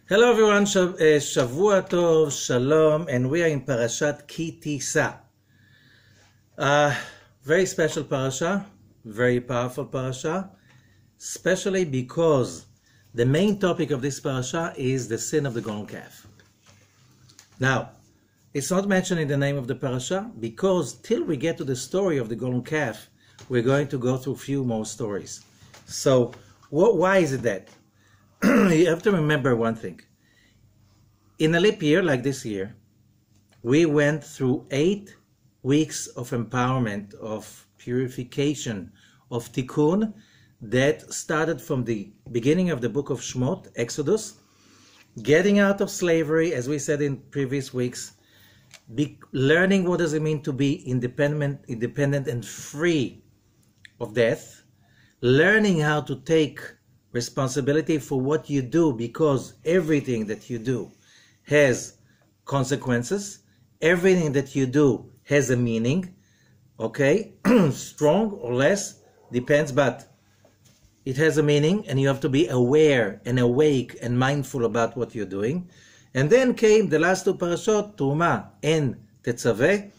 Hello everyone, Shavua Tov, Shalom, and we are in Parashat Tisa. Very special parasha, very powerful parasha, especially because the main topic of this parasha is the sin of the golden calf. Now, it's not mentioned in the name of the parasha because till we get to the story of the golden calf, we're going to go through a few more stories. So, why is it that? You have to remember one thing. In a leap year like this year, we went through 8 weeks of empowerment, of purification, of tikkun that started from the beginning of the book of Shmot, Exodus, getting out of slavery, as we said in previous weeks, learning what does it mean to be independent and free of death, learning how to take responsibility for what you do, because everything that you do has consequences. Everything that you do has a meaning, okay? Strong or less, depends, but it has a meaning, and you have to be aware and awake and mindful about what you're doing. And then came the last 2 parashot, Truma and Tetzaveh,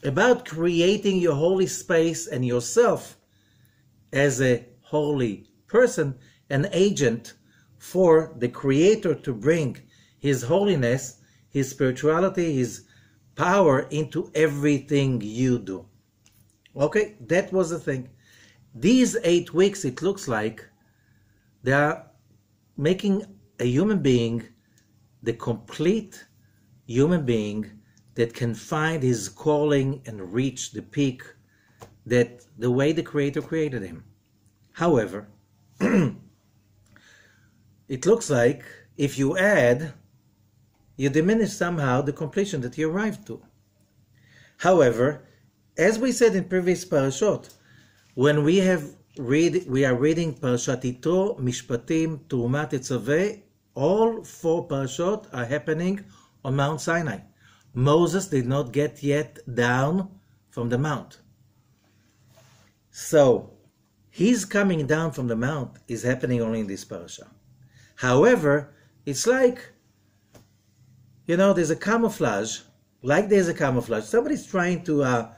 about creating your holy space and yourself as a holy person, an agent for the Creator to bring His holiness, His spirituality, His power into everything you do. Okay, that was the thing. These 8 weeks, it looks like they are making a human being the complete human being that can find his calling and reach the peak that the way the Creator created him. However, it looks like if you add, you diminish somehow the completion that you arrived to. However, as we said in previous parashot, when we are reading Parashat Yitro, Mishpatim, Truma, Tetzaveh, all 4 parashot are happening on Mount Sinai. Moses did not get yet down from the mount. So, his coming down from the mount is happening only in this parasha. However, it's like, there's a camouflage, somebody's trying to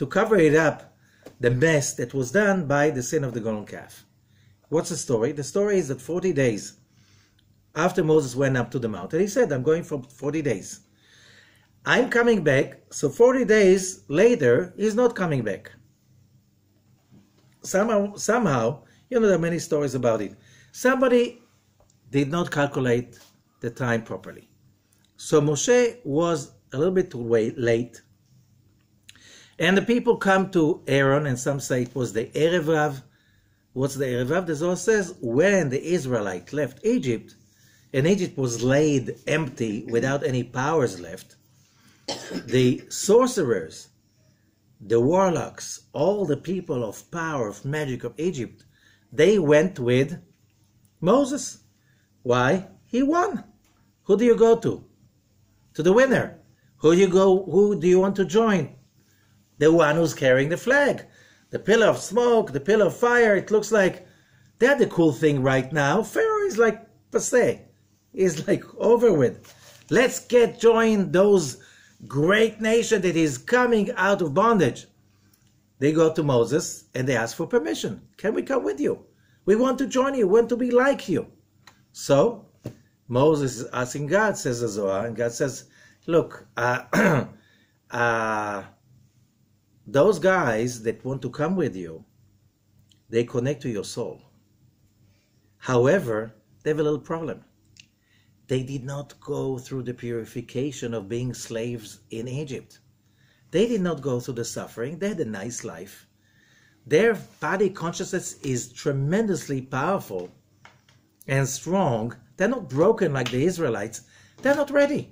cover it up, the mess that was done by the sin of the golden calf. What's the story? The story is that 40 days after Moses went up to the mountain, he said, I'm going for 40 days. I'm coming back, so 40 days later, he's not coming back. Somehow, there are many stories about it. Somebody did not calculate the time properly. So Moshe was a little bit late. And the people come to Aaron, and some say it was the Erev Rav. What's the Erev Rav? The Zohar says, when the Israelites left Egypt, and Egypt was laid empty without any powers left, the sorcerers, the warlocks, all the people of power, of magic of Egypt, they went with Moses. Why? He won. Who do you go to? To the winner. Who do you want to join? The one who's carrying the flag. The pillar of smoke, the pillar of fire. It looks like they're the cool thing right now. Pharaoh is like passé. He's like over with. Let's join those great nation that is coming out of bondage. They go to Moses and they ask for permission. Can we come with you? We want to join you. We want to be like you. So Moses is asking God, says the Zohar, and God says, look, those guys that want to come with you, they connect to your soul. However, they have a little problem. They did not go through the purification of being slaves in Egypt. They did not go through the suffering. They had a nice life. Their body consciousness is tremendously powerful and strong. They're not broken like the Israelites. They're not ready.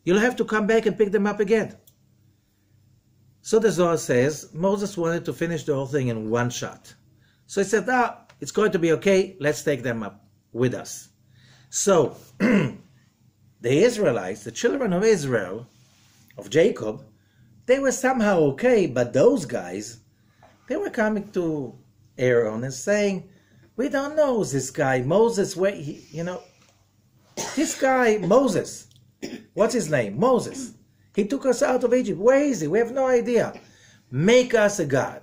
You'll have to come back and pick them up again. So the Zohar says, Moses wanted to finish the whole thing in one shot. So he said, it's going to be okay. Let's take them up with us. So, the Israelites, the children of Israel, of Jacob, they were somehow okay, but those guys, they were coming to Aaron and saying, we don't know this guy, Moses, where he, This guy, Moses, what's his name? Moses. He took us out of Egypt. Where is he? We have no idea. Make us a God.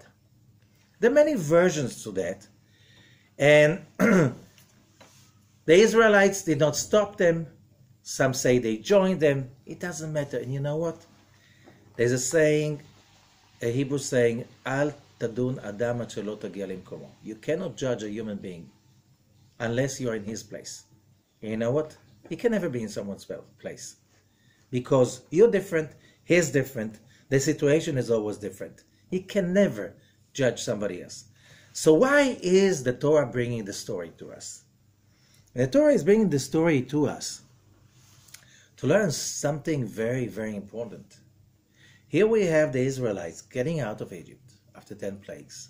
There are many versions to that. And the Israelites did not stop them. Some say they joined them. It doesn't matter. And you know what? There's a saying, a Hebrew saying, Al tadun adam ad shelo tagia limkomo. You cannot judge a human being unless you're in his place. And you know what? He can never be in someone's place. Because you're different, he's different, the situation is always different. He can never judge somebody else. So why is the Torah bringing the story to us? The Torah is bringing the story to us to learn something very, very important. Here we have the Israelites getting out of Egypt after 10 plagues,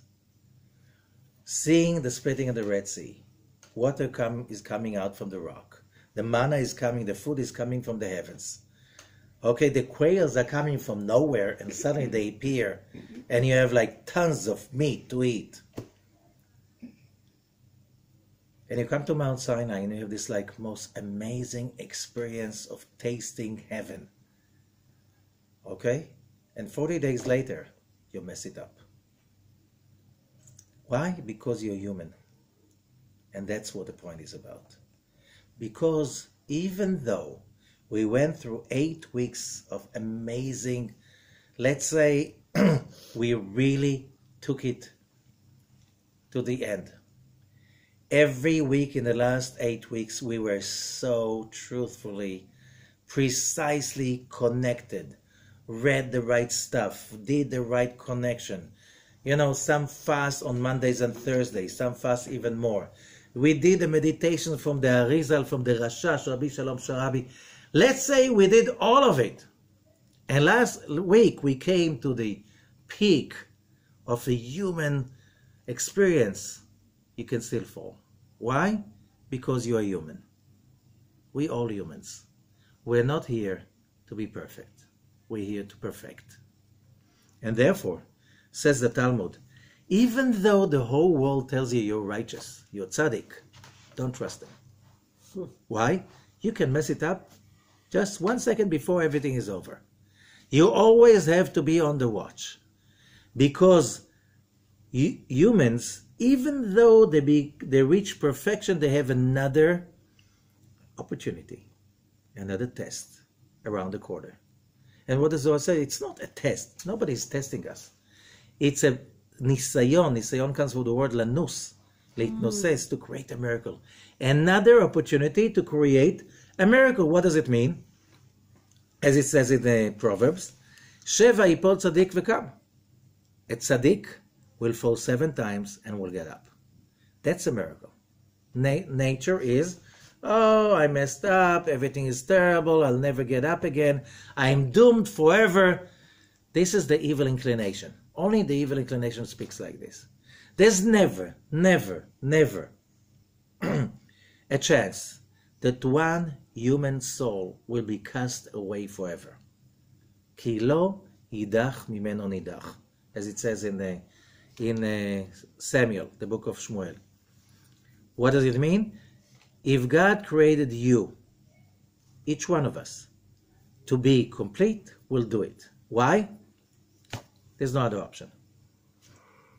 seeing the splitting of the Red Sea. Water is coming out from the rock. The manna is coming, the food is coming from the heavens. Okay, the quails are coming from nowhere and suddenly they appear and you have like tons of meat to eat. And you come to Mount Sinai and you have this like most amazing experience of tasting heaven. Okay? And 40 days later, you mess it up. Why? Because you're human. And that's what the point is about. Because even though we went through 8 weeks of amazing, let's say, we really took it to the end. Every week in the last 8 weeks, we were so truthfully, precisely connected, read the right stuff, did the right connection. You know, some fast on Mondays and Thursdays, some fast even more. We did the meditation from the Arizal, from the Rashash, Rabbi Shalom Sharabi. Let's say we did all of it. And last week we came to the peak of the human experience. You can still fall. Why? Because you are human. We all humans. We're not here to be perfect. We're here to perfect. And therefore, says the Talmud, even though the whole world tells you you're righteous, you're tzaddik, don't trust them. Why? You can mess it up just 1 second before everything is over. You always have to be on the watch. Because humans, even though they reach perfection, they have another opportunity, another test around the corner. And what does Zohar say? It's not a test. Nobody's testing us. It's a nisayon. Nisayon comes from the word lanus. Leitnoses, to create a miracle. Another opportunity to create a miracle. What does it mean? As it says in the Proverbs, Sheva yipol tzadik v'kam. A tzaddik will fall 7 times and will get up. That's a miracle. Nature is, oh, I messed up, everything is terrible, I'll never get up again, I'm doomed forever. This is the evil inclination. Only the evil inclination speaks like this. There's never, never, never a chance that one human soul will be cast away forever. Ki lo yidach mimeno nidach, as it says in Samuel, the book of Shmuel. What does it mean? If God created you, each one of us, to be complete, we'll do it. Why? There's no other option.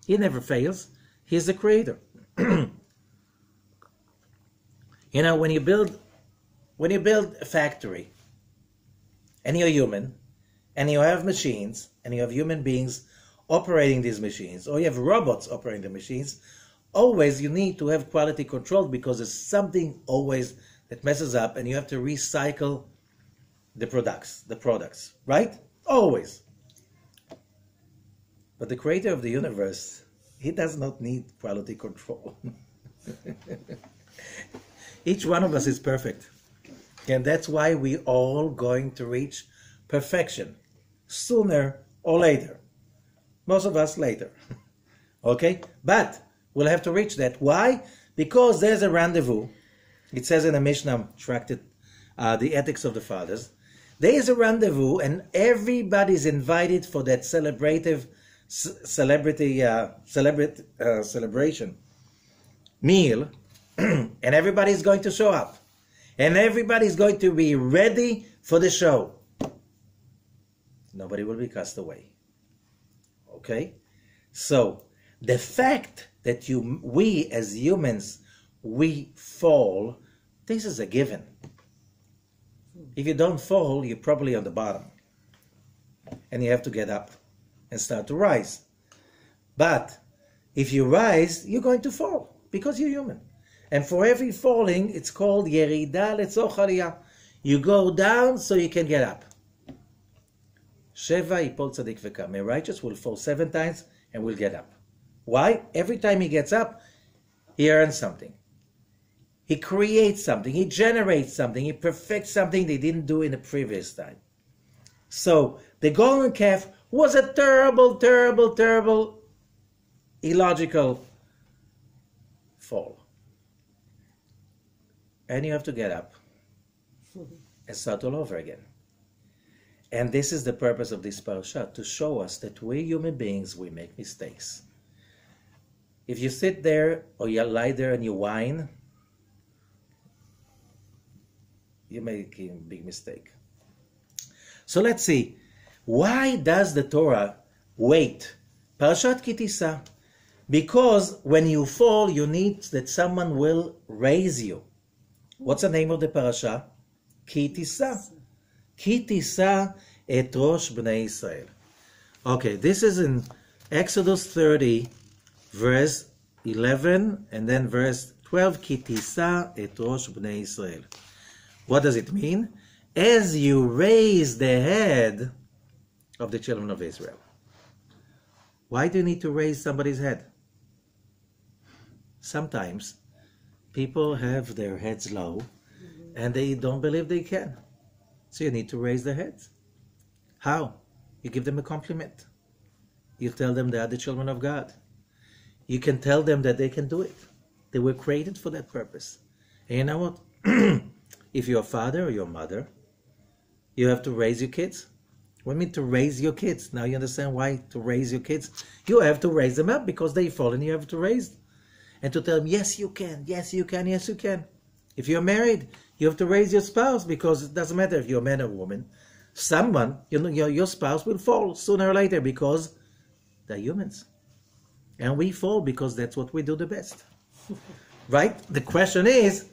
He never fails. He's the creator. You know, when you build a factory, and you're human, and you have machines, and you have human beings operating these machines, or you have robots operating the machines, always you need to have quality control because there's something always that messes up and you have to recycle the products, right? Always. But the creator of the universe, he does not need quality control. Each one of us is perfect. And that's why we all going to reach perfection sooner or later. Most of us later. Okay? But we'll have to reach that. Why? Because there's a rendezvous. It says in the Mishnah, tractate, the Ethics of the Fathers, there is a rendezvous and everybody's invited for that celebration meal, and everybody's going to show up. and everybody's going to be ready for the show. Nobody will be cast away. Okay? So, the fact that we as humans, we fall, this is a given. If you don't fall, you're probably on the bottom. And you have to get up and start to rise. But if you rise, you're going to fall because you're human. And for every falling, it's called Yerida Letzorch Aliyah. You go down so you can get up. Sheva Yipol Tzadik Vekam. A righteous will fall 7 times and will get up. Why? Every time he gets up, he earns something. He creates something. He generates something. He perfects something they didn't do in the previous time. So the golden calf was a terrible, terrible, terrible, illogical fall. And you have to get up and start all over again. And this is the purpose of this parasha, to show us that we human beings, we make mistakes. If you sit there or you lie there and you whine, you're making a big mistake. So let's see. Why does the Torah wait? Parashat Ki Tisa. Because when you fall, you need that someone will raise you. What's the name of the parasha? Ki Tisa. Ki Tisa et Rosh Bnei Israel. Okay, this is in Exodus 30, verse 11, and then verse 12. Ki Tisa et Rosh Bnei Israel. What does it mean? As you raise the head of the children of Israel. Why do you need to raise somebody's head? Sometimes people have their heads low and they don't believe they can. So you need to raise their heads. How? You give them a compliment. You tell them they are the children of God. You can tell them that they can do it. They were created for that purpose. And you know what? If you're a father or your mother, you have to raise your kids. What do you mean to raise your kids? Now you understand why to raise your kids? You have to raise them up because they fall and you have to raise them. And to tell them, yes you can, yes you can, yes you can. If you're married, you have to raise your spouse because it doesn't matter if you're a man or woman. Someone, your spouse will fall sooner or later because they're humans. And we fall because that's what we do the best. Right? The question is,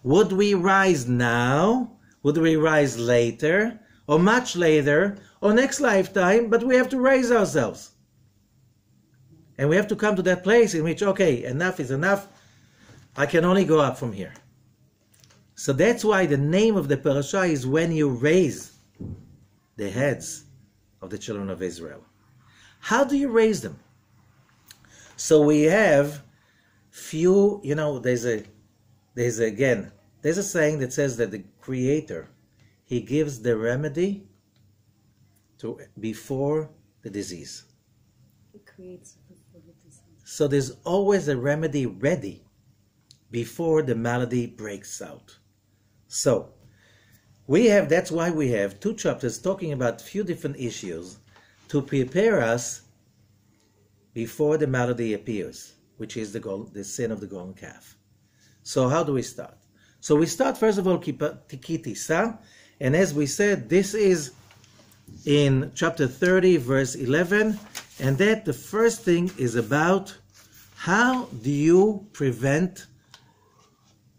would we rise now? Would we rise later? Or much later? Or next lifetime? But we have to raise ourselves. And we have to come to that place in which, okay, enough is enough. I can only go up from here. So that's why the name of the parasha is when you raise the heads of the children of Israel. How do you raise them? So we have few, there's a saying that says that the Creator, He gives the remedy before the disease. He creates before the disease. So there's always a remedy ready before the malady breaks out. So that's why we have 2 chapters talking about few different issues to prepare us before the malady appears, which is the sin of the golden calf. So how do we start? So we start first of all Ki Tisa, and as we said, this is in chapter 30, verse 11, and that the first thing is about how do you prevent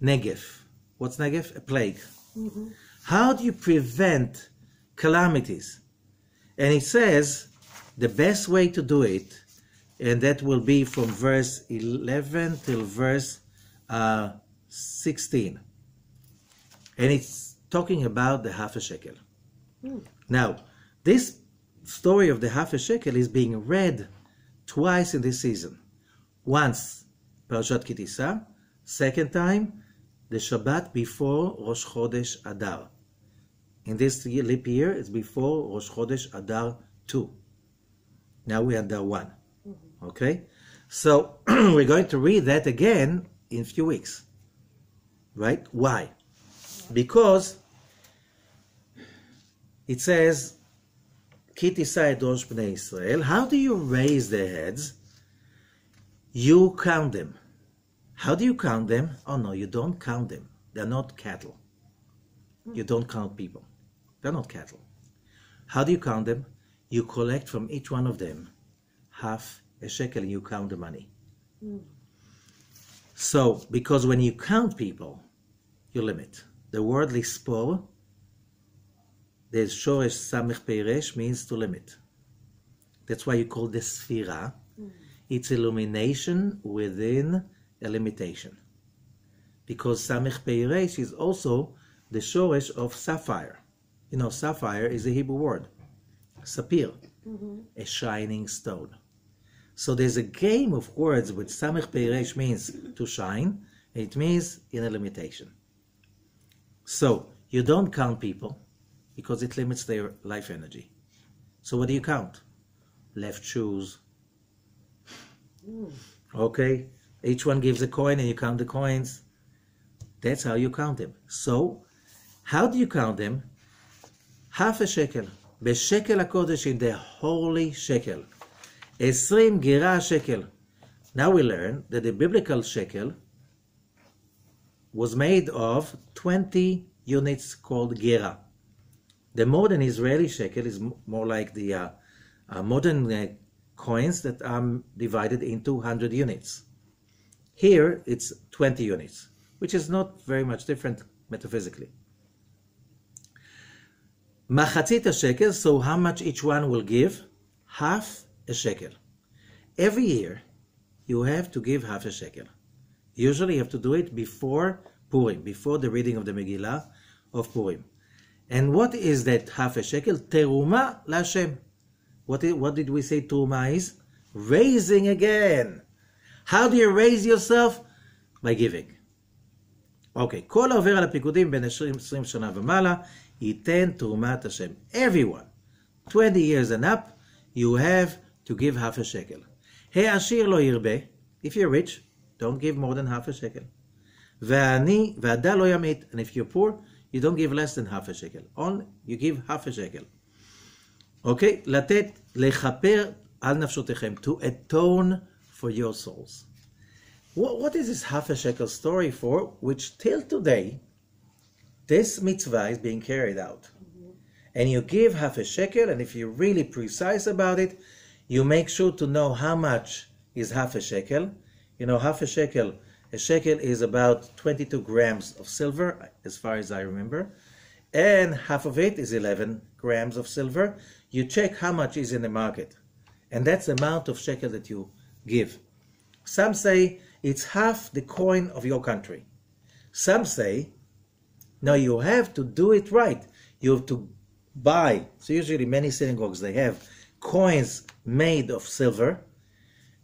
Negef. What's Negef? A plague. Mm-hmm. How do you prevent calamities? And it says the best way to do it, and that will be from verse 11 till verse 16. And it's talking about the half a shekel. Now, this story of the half a shekel is being read twice in this season. Once, Parashat Ki Tisa. Second time, the Shabbat before Rosh Chodesh Adar. In this leap year, it's before Rosh Chodesh Adar 2. Now we are Adar 1. Okay? So, we're going to read that again in a few weeks. Right? Why? Because it says, Ki Tisa et Rosh Bnei Israel. How do you raise their heads? You count them. How do you count them? Oh no, you don't count them. They're not cattle. You don't count people. They're not cattle. How do you count them? You collect from each one of them half a shekel and you count the money. So, because when you count people, you limit. The word lispor, the shoresh samech peiresh, means to limit. That's why you call the sfira. It's illumination within a limitation. Because samech peiresh is also the shoresh of sapphire. You know, sapphire is a Hebrew word. Sapir, a shining stone. So there's a game of words which samech peiresh means to shine, and it means in a limitation. So you don't count people because it limits their life energy. So what do you count? Left shoes. Okay, each one gives a coin and you count the coins. That's how you count them. So how do you count them? Half a shekel. Beshekel HaKodesh, in the holy shekel. 20 gira shekel. Now we learn that the biblical shekel was made of 20 units called gira. The modern Israeli shekel is more like the modern coins that are divided into 100 units. Here it's 20 units, which is not very much different metaphysically. Machatzit a shekel, so how much each one will give? Half a shekel. Every year you have to give half a shekel. Usually you have to do it before Purim, before the reading of the Megillah of Purim. And what is that half a shekel? Teruma LaHashem. What did we say teruma is? Raising again. How do you raise yourself? By giving. Okay, כל העובר על הפיקודים בין 20 שנה ומעלה, ייתן תרומת השם. Everyone, 20 years and up, you have to give half a shekel. העשיר לא ירבה. If you're rich, don't give more than half a shekel. והדל לא ימעיט. And if you're poor, you don't give less than half a shekel. Only you give half a shekel. Okay, לתת, לכפר על נפשותיכם, to atone for your souls. What is this half a shekel story for? Which till today, this mitzvah is being carried out. And you give half a shekel, and if you're really precise about it, you make sure to know how much is half a shekel. You know, half a shekel is about 22 grams of silver, as far as I remember. And half of it is 11 grams of silver. You check how much is in the market. And that's the amount of shekel that you give. Some say it's half the coin of your country. Some say, no, you have to do it right. You have to buy. So usually many synagogues, they have coins made of silver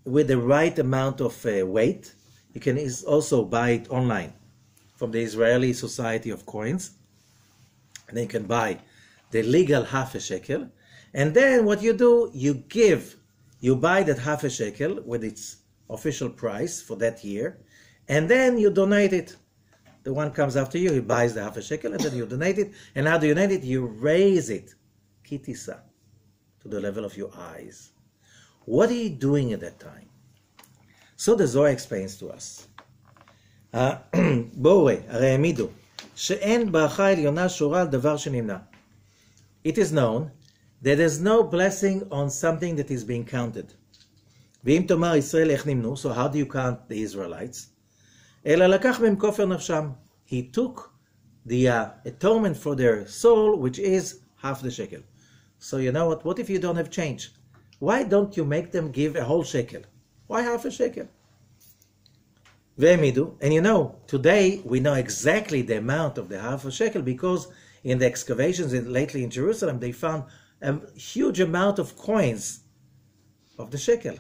with the right amount of weight. You can also buy it online from the Israeli Society of Coins. And then you can buy the legal half a shekel. And then what you do, you buy that half a shekel with its official price for that year, and then you donate it. The one comes after you, he buys the half a shekel, and then you donate it. And how do you donate it? You raise it, Tisa, to the level of your eyes. What are you doing at that time? So the Zohar explains to us. בורא, הרי העמידו, שאין ברכה עליונה שורה על דבר שנמנע. It is known that there's no blessing on something that is being counted. ואם תאמר ישראל איך נמנו, so how do you count the Israelites? אלא לקח מהם כופר נפשם. He took the atonement for their soul, which is half the shekel. So you know what if you don't have change? Why don't you make them give a whole shekel? Why half a shekel? והעמידו, and you know, today we know exactly the amount of the half a shekel because in the excavations lately in Jerusalem, they found a huge amount of coins of the shekel.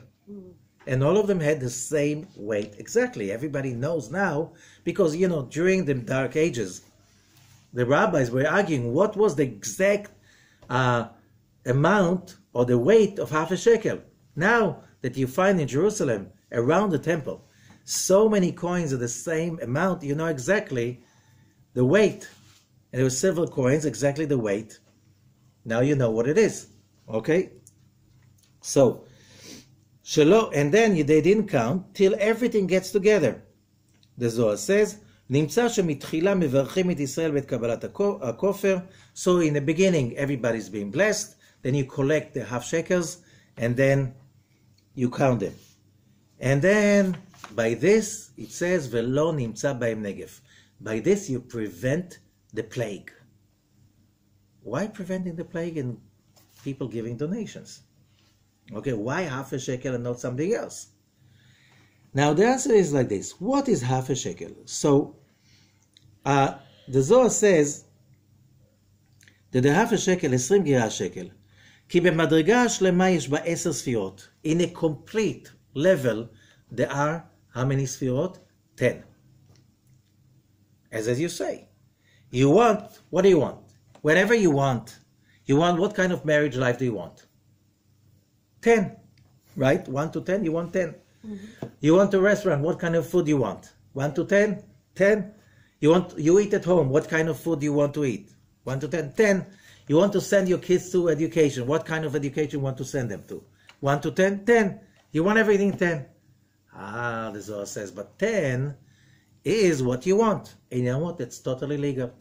And all of them had the same weight exactly. Everybody knows now because, you know, during the Dark Ages, the rabbis were arguing what was the exact amount or the weight of half a shekel. Now that you find in Jerusalem around the temple so many coins of the same amount, you know exactly the weight. And there were several coins, exactly the weight. Now you know what it is. Okay? So, Shelo, and then they didn't count till everything gets together. The Zohar says, נמצא שמתחילה מברכים את ישראל ואת קבלת הכופר. So in the beginning everybody's being blessed, then you collect the half shekels, and then you count them. And then by this it says ולא נמצא בהם נגף. By this you prevent the plague. Why preventing the plague in people giving donations? Okay, why half a shekel and not something else? Now the answer is like this. What is half a shekel? So the Zohar says that the half a shekel, 20 גירה שקל, כי במדרגה השלמה יש בה 10 ספירות. In a complete level there are how many ספירות? 10. As you say, you want, what do you want? Whenever you want what kind of marriage life do you want? 10, right? 1 to 10, you want 10. Mm-hmm. You want a restaurant, what kind of food you want? 1 to 10, 10. You eat at home, what kind of food do you want to eat? 1 to 10, 10. You want to send your kids to education, what kind of education you want to send them to? 1 to 10, 10. You want everything 10. The Zohar says, but 10 is what you want. And you know what? It's totally legal.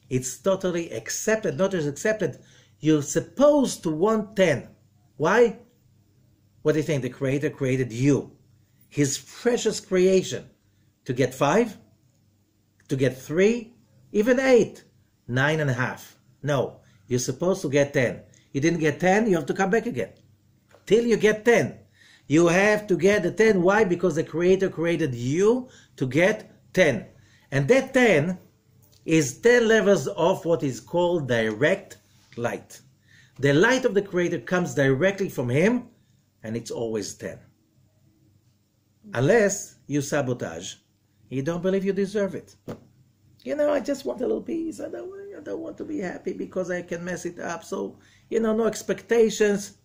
It's totally accepted, not just accepted. You're supposed to want 10. Why? What do you think? The Creator created you, His precious creation, to get 5, to get 3, even 8, 9.5. No, you're supposed to get 10. You didn't get 10, you have to come back again. Till you get 10. You have to get the 10. Why? Because the Creator created you to get 10. And that 10 is 10 levels of what is called direct light. The light of the Creator comes directly from Him, and it's always 10. Unless you sabotage, you don't believe you deserve it. You know, I just want a little peace. I don't want to be happy because I can mess it up. So, you know, no expectations.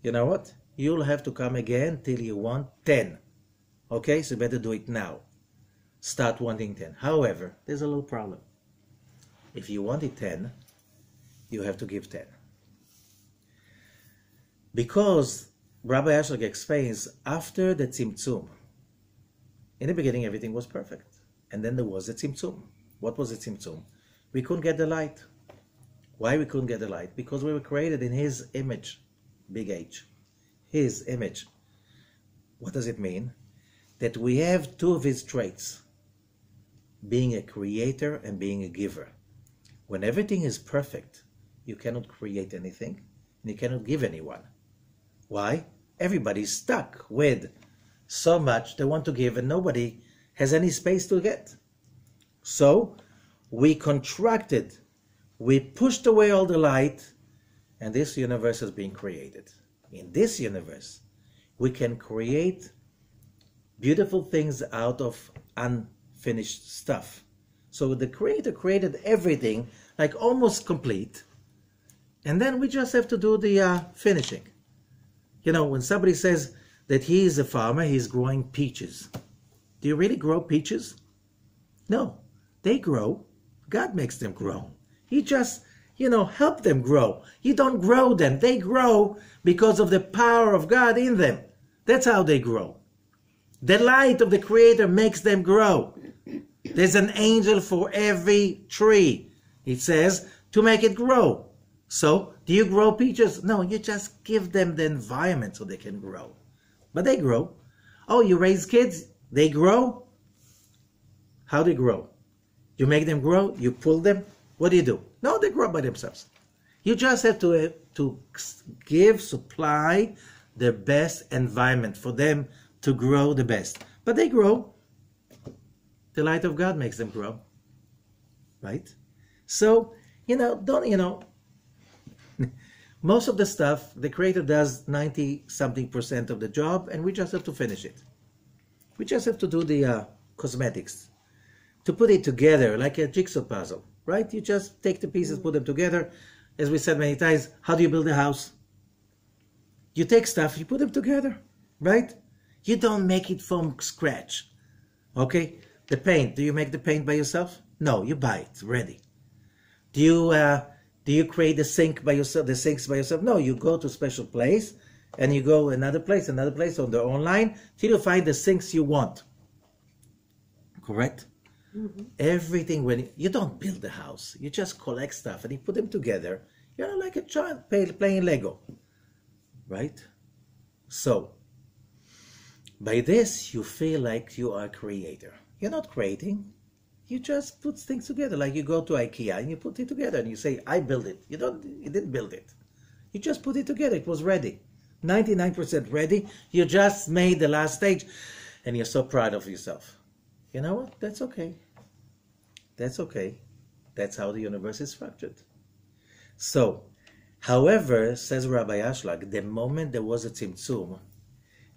You know what? You'll have to come again till you want 10. Okay, so you better do it now. Start wanting 10. However, there's a little problem. If you wanted 10, you have to give 10. Because Rabbi Ashlag explains, after the Tzimtzum, in the beginning everything was perfect. And then there was a Tzimtzum. What was the Tzimtzum? We couldn't get the light. Why we couldn't get the light? Because we were created in His image. Big H. His image. What does it mean? That we have two of His traits. Being a creator and being a giver. When everything is perfect, you cannot create anything and you cannot give anyone. Why? Everybody's stuck with so much they want to give and nobody has any space to get. So we contracted, we pushed away all the light, and this universe is being created. In this universe, we can create beautiful things out of unfinished stuff. So the Creator created everything like almost complete, and then we just have to do the finishing. You know, when somebody says that he is a farmer, he's growing peaches. Do you really grow peaches? No, they grow. God makes them grow. He just, you know, help them grow. You don't grow them. They grow because of the power of God in them. That's how they grow. The light of the Creator makes them grow. There's an angel for every tree, it says, to make it grow. So, do you grow peaches? No, you just give them the environment so they can grow. But they grow. Oh, you raise kids? They grow? How do they grow? You make them grow? You pull them? What do? No, they grow by themselves. You just have to supply the best environment for them to grow the best. But they grow. The light of God makes them grow. Right? So, most of the stuff, the Creator does 90-something% of the job, and we just have to finish it. We just have to do the cosmetics, to put it together like a jigsaw puzzle, right? You just take the pieces, put them together. As we said many times, how do you build a house? You take stuff, you put them together, right? You don't make it from scratch, okay? The paint, do you make the paint by yourself? No, you buy it ready. Do you create the sink by yourself, the sinks by yourself? No, you go to a special place, and you go another place on the online, till you find the sinks you want. Correct? Everything, when you don't build the house, you just collect stuff and you put them together. You're like a child playing Lego, right? So, by this, you feel like you are a creator. You're not creating. You just put things together. Like you go to IKEA and you put it together and you say, I built it. You didn't build it. You just put it together. It was ready. 99% ready. You just made the last stage and you're so proud of yourself. You know what? That's okay. That's okay. That's how the universe is structured. So, however, says Rabbi Ashlag, the moment there was a tzimtzum,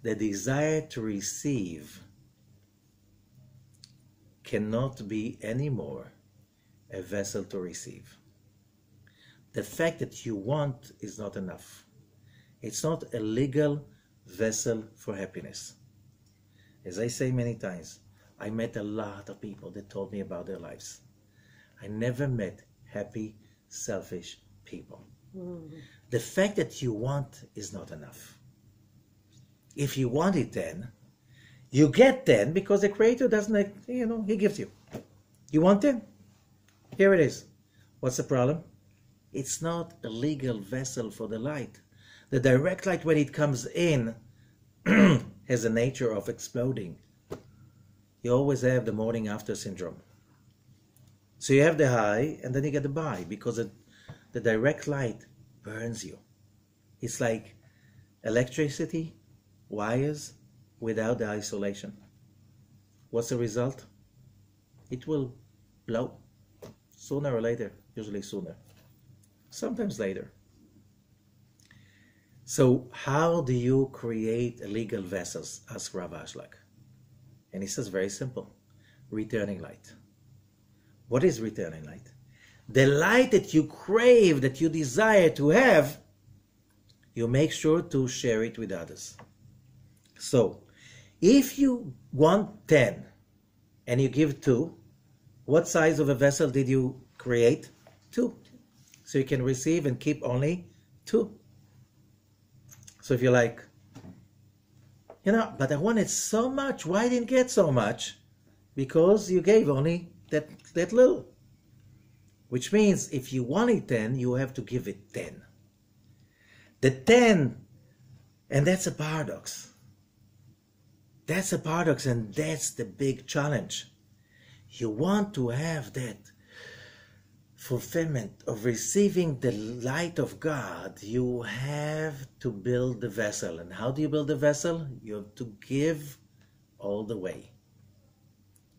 the desire to receive cannot be anymore a vessel to receive. The fact that you want is not enough. It's not a legal vessel for happiness. As I say many times, I met a lot of people that told me about their lives. I never met happy, selfish people. The fact that you want is not enough. If you want it then, you get 10 because the Creator doesn't, He gives you. You want 10? Here it is. What's the problem? It's not a legal vessel for the light. The direct light, when it comes in, has a nature of exploding. You always have the morning after syndrome. So you have the high and then you get the buy because the direct light burns you. It's like electricity, wires, without the isolation. What's the result? It will blow sooner or later, usually sooner, sometimes later. So how do you create legal vessels? Asked Rav Ashlag. And he says very simple, returning light. What is returning light? The light that you crave, that you desire to have, you make sure to share it with others. So, if you want 10 and you give 2, what size of a vessel did you create? 2. So you can receive and keep only 2. So if you're like, but I wanted so much, why didn't get so much? Because you gave only that little. Which means if you wanted 10, you have to give it 10. The 10, and that's a paradox. That's a paradox, and that's the big challenge. You want to have that fulfillment of receiving the light of God. You have to build the vessel. And how do you build the vessel? You have to give all the way.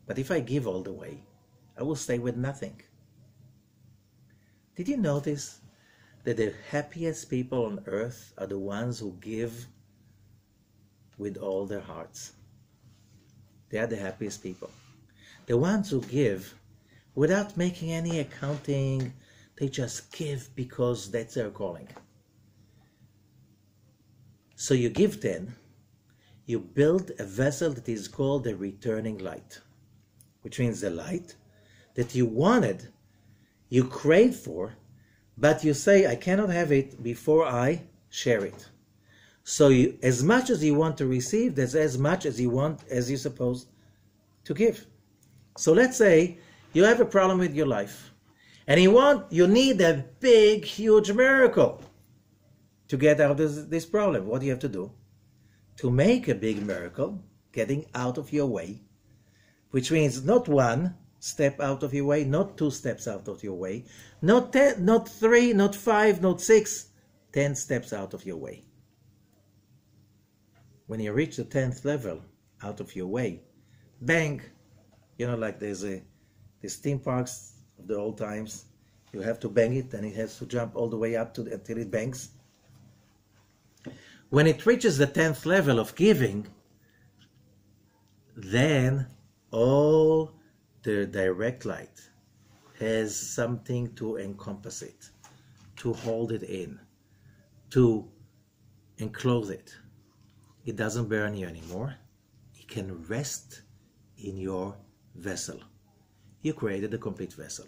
But if I give all the way, I will stay with nothing. Did you notice that the happiest people on earth are the ones who give with all their hearts? They are the happiest people. The ones who give without making any accounting, they just give because that's their calling. So you give 10, you build a vessel that is called the returning light, which means the light that you wanted, you crave for, but you say, I cannot have it before I share it. So as much as you want to receive, there's as much as you want as you're supposed to give. So let's say you have a problem with your life, and you need a big, huge miracle to get out of this problem. What do you have to do? To make a big miracle, getting out of your way, which means not 1 step out of your way, not 2 steps out of your way, not 10, not 3, not 5, not 6, 10 steps out of your way. When you reach the 10th level out of your way, bang, like there's these theme parks of the old times, you have to bang it and it has to jump all the way up until it bangs. When it reaches the 10th level of giving, then all the direct light has something to encompass it, to hold it in, to enclose it. It doesn't burn you anymore. It can rest in your vessel. You created a complete vessel.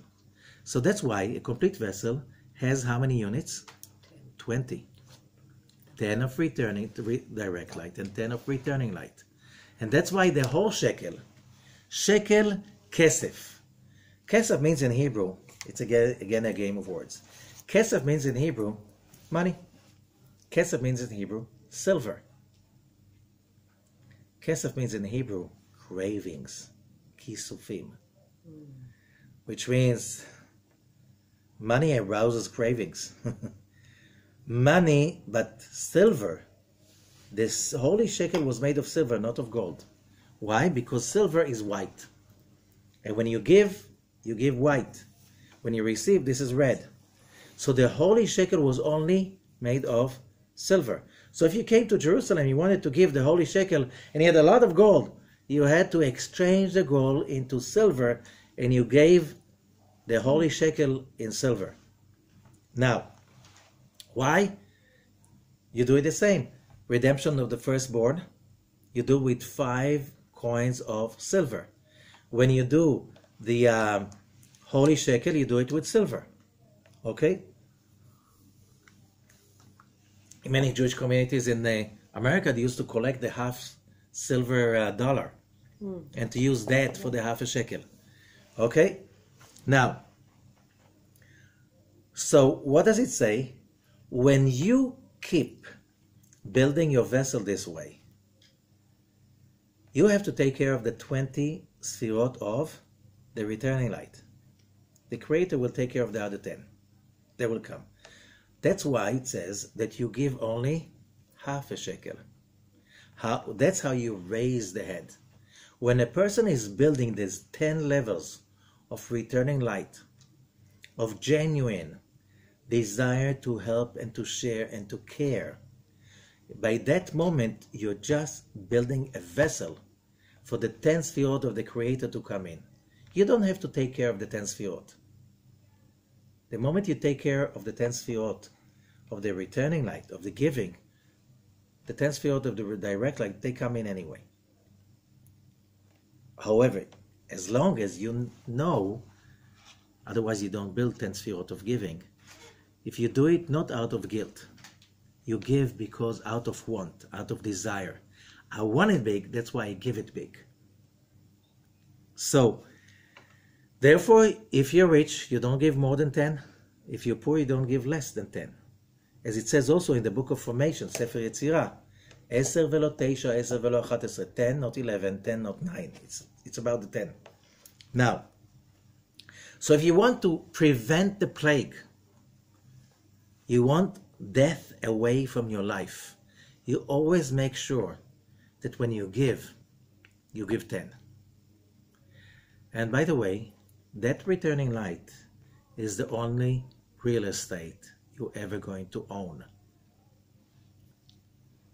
So that's why a complete vessel has how many units? 20. 10 of returning direct light and 10 of returning light. And that's why the whole shekel Shekel kesef. Kesef means in Hebrew, it's again a game of words. Kesef means in Hebrew, money. Kesef means in Hebrew, silver. Kesef means in Hebrew, cravings, kisufim, which means money arouses cravings. Money, but silver. This holy shekel was made of silver, not of gold. Why? Because silver is white. And when you give white. When you receive, this is red. So the holy shekel was only made of silver. So if you came to Jerusalem, you wanted to give the holy shekel, and you had a lot of gold, you had to exchange the gold into silver, and you gave the holy shekel in silver. Now, why? You do it the same. Redemption of the firstborn, you do with 5 coins of silver. When you do the holy shekel, you do it with silver. Okay? In many Jewish communities in America, they used to collect the half silver dollar and to use that for the half a shekel. Okay? Now, so what does it say? When you keep building your vessel this way, you have to take care of the 20 sfirot of the returning light. The Creator will take care of the other 10. They will come. That's why it says that you give only half a shekel. That's how you raise the head. When a person is building these 10 levels of returning light, of genuine desire to help and to share and to care, by that moment you're just building a vessel for the 10 sfirot of the Creator to come in. You don't have to take care of the 10 sfirot. The moment you take care of the 10 sfirot of the returning light, of the giving, the 10 sfirot of the direct light, they come in anyway. However, as long as you know, otherwise you don't build 10 sfirot of giving. If you do it not out of guilt, you give because out of want, out of desire. I want it big, that's why I give it big. So, therefore, if you're rich, you don't give more than 10. If you're poor, you don't give less than 10. As it says also in the book of Formation, Sefer Yetzirah, 10 velo 9, 10 velo 11, 10, not 11, 10, not 9. It's about the 10. Now, so if you want to prevent the plague, you want death away from your life, you always make sure that when you give 10. And by the way, that returning light is the only real estate you're ever going to own.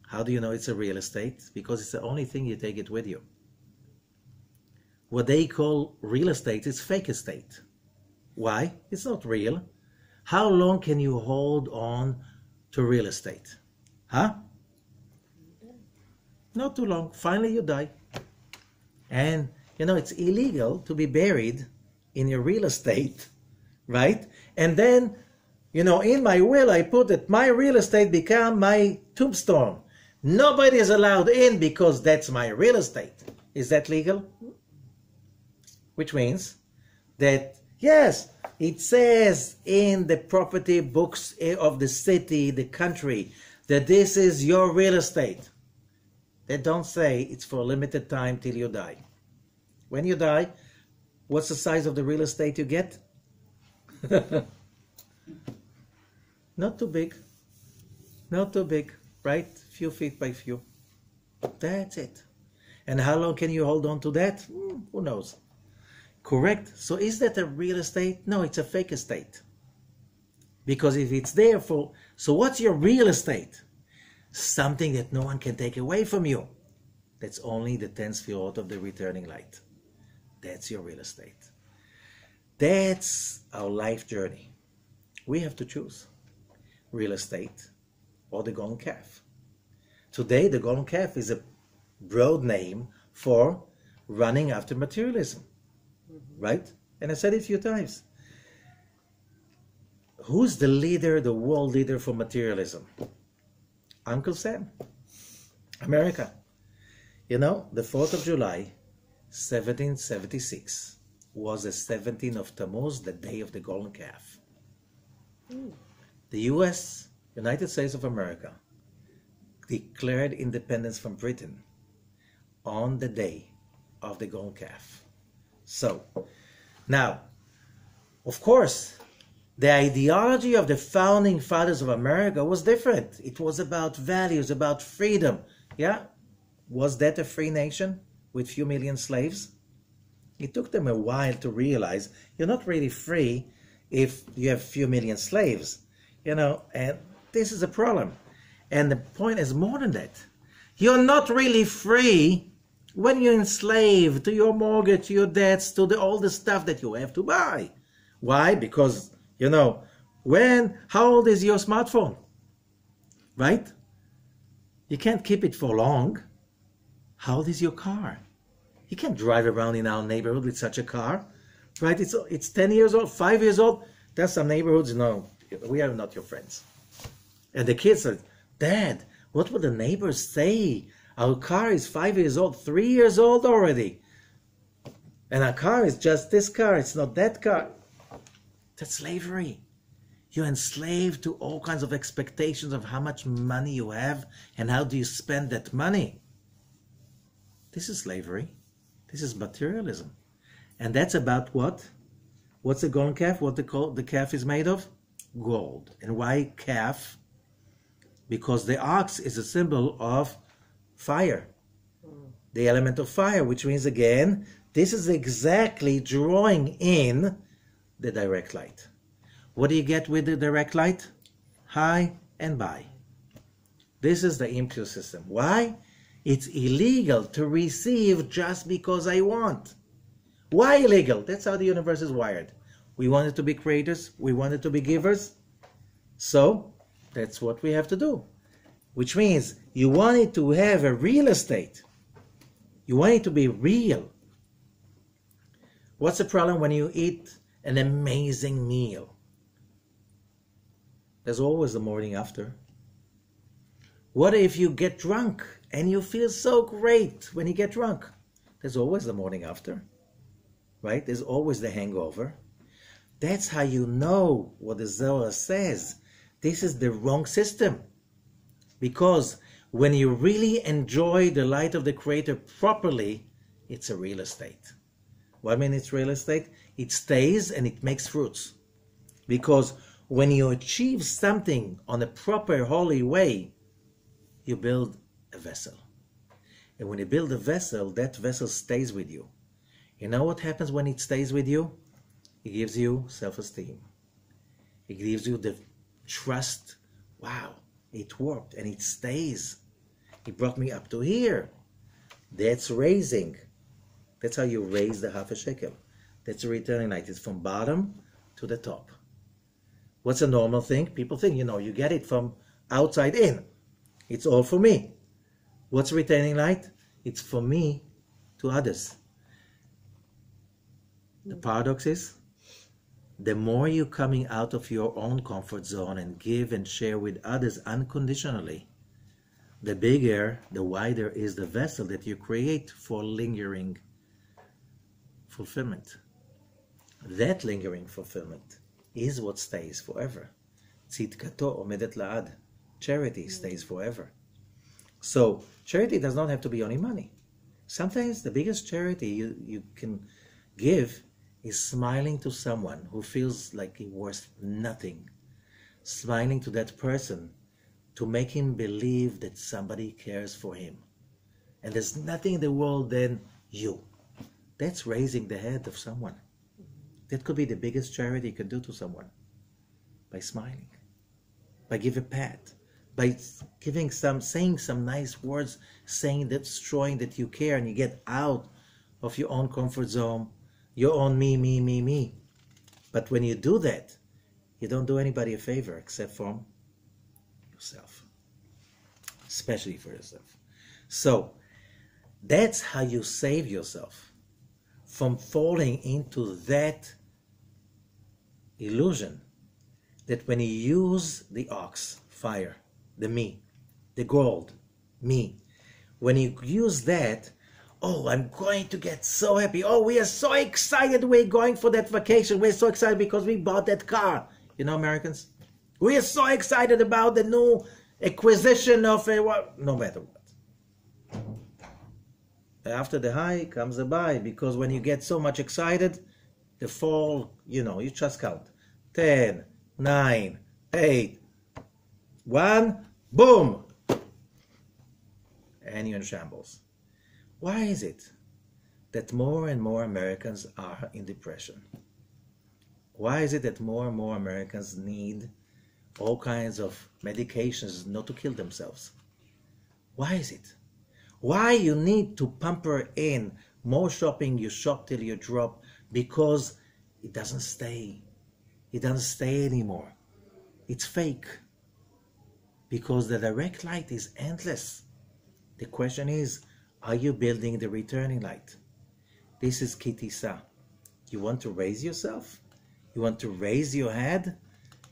How do you know it's a real estate? Because it's the only thing you take it with you. What they call real estate is fake estate. Why? It's not real. How long can you hold on to real estate? Huh? Not too long. Finally you die. And you know, it's illegal to be buried in your real estate, right? And then, you know, in my will I put that my real estate become my tombstone. Nobody is allowed in because that's my real estate. Is that legal? Which means that, yes, it says in the property books of the city, the country, that this is your real estate. They don't say it's for a limited time till you die. When you die, what's the size of the real estate you get? Not too big. Not too big, right? Few feet by few. That's it. And how long can you hold on to that? Who knows? Correct. So is that a real estate? No, it's a fake estate. Because if it's there for... So what's your real estate? Something that no one can take away from you. That's only the 10 sfirot of the returning light. That's your real estate. That's our life journey. We have to choose real estate or the golden calf. Today, the golden calf is a broad name for running after materialism, right? And I said it a few times. Who's the leader, the world leader for materialism? Uncle Sam, America. You know, the 4th of July, 1776 was the 17th of Tammuz, the day of the golden calf. The U.S., United States of America, declared independence from Britain on the day of the golden calf. So, now, of course, the ideology of the founding fathers of America was different. It was about values, about freedom. Yeah? Was that a free nation with few million slaves? It took them a while to realize you're not really free if you have few million slaves. You know, and this is a problem. And the point is more than that. You're not really free when you're enslaved to your mortgage, to your debts, to all the stuff that you have to buy. Why? Because, you know, how old is your smartphone? Right? You can't keep it for long. How old is your car? You can't drive around in our neighborhood with such a car. Right? It's 10 years old, 5 years old. There's some neighborhoods, you know, we are not your friends. And the kids said, Dad, what would the neighbors say? Our car is 5 years old, 3 years old already. And our car is just this car, it's not that car. That's slavery. You're enslaved to all kinds of expectations of how much money you have and how do you spend that money. This is slavery. This is materialism. And that's about what? What's the golden calf? What the calf is made of? Gold. And why calf? Because the ox is a symbol of fire. The element of fire, which means again, this is exactly drawing in the direct light. What do you get with the direct light? High and by. This is the impure system. Why? It's illegal to receive just because I want. Why illegal? That's how the universe is wired. We wanted to be creators. We wanted to be givers. So that's what we have to do. Which means you wanted to have a real estate. You want it to be real. What's the problem when you eat an amazing meal? There's always the morning after. What if you get drunk and you feel so great when you get drunk? There's always the morning after, right? There's always the hangover. That's how you know what the Zohar says. This is the wrong system. Because when you really enjoy the light of the Creator properly, it's a real estate. What I mean it's real estate? It stays and it makes fruits. Because when you achieve something on a proper, holy way, you build a vessel. And when you build a vessel, that vessel stays with you. You know what happens when it stays with you? It gives you self-esteem. It gives you the trust. Wow, it worked and it stays. It brought me up to here. That's raising. That's how you raise the half a shekel. That's a returning light. It's from bottom to the top. What's a normal thing? People think, you know, you get it from outside in. It's all for me. What's retaining light? It's for me to others. The paradox is, the more you're coming out of your own comfort zone and give and share with others unconditionally, the bigger, the wider is the vessel that you create for lingering fulfillment. That lingering fulfillment is what stays forever. Tzidkato omedet la'ad. Charity stays forever. So charity does not have to be only money. Sometimes the biggest charity you can give is smiling to someone who feels like he's worth nothing. Smiling to that person to make him believe that somebody cares for him. And there's nothing in the world than you. That's raising the head of someone. That could be the biggest charity you can do to someone. By smiling. By giving a pat. By saying some nice words, showing that you care and you get out of your own comfort zone, your own me. But when you do that, you don't do anybody a favor except from yourself. Especially for yourself. So, that's how you save yourself from falling into that illusion that when you use the ox, fire, the me, the gold, me, when you use that, oh, I'm going to get so happy. Oh, we are so excited we're going for that vacation. We're so excited because we bought that car. You know, Americans? We are so excited about the new acquisition of a what, no matter what. After the high comes the buy, because when you get so much excited, the fall, you know, you just count. 10, 9, 8, 1, boom! And you're in shambles. Why is it that more and more Americans are in depression? Why is it that more and more Americans need all kinds of medications not to kill themselves? Why is it? Why you need to pamper in more shopping, you shop till you drop, because it doesn't stay. It doesn't stay anymore. It's fake. Because the direct light is endless. The question is, are you building the returning light? This is Tisa. You want to raise yourself? You want to raise your head?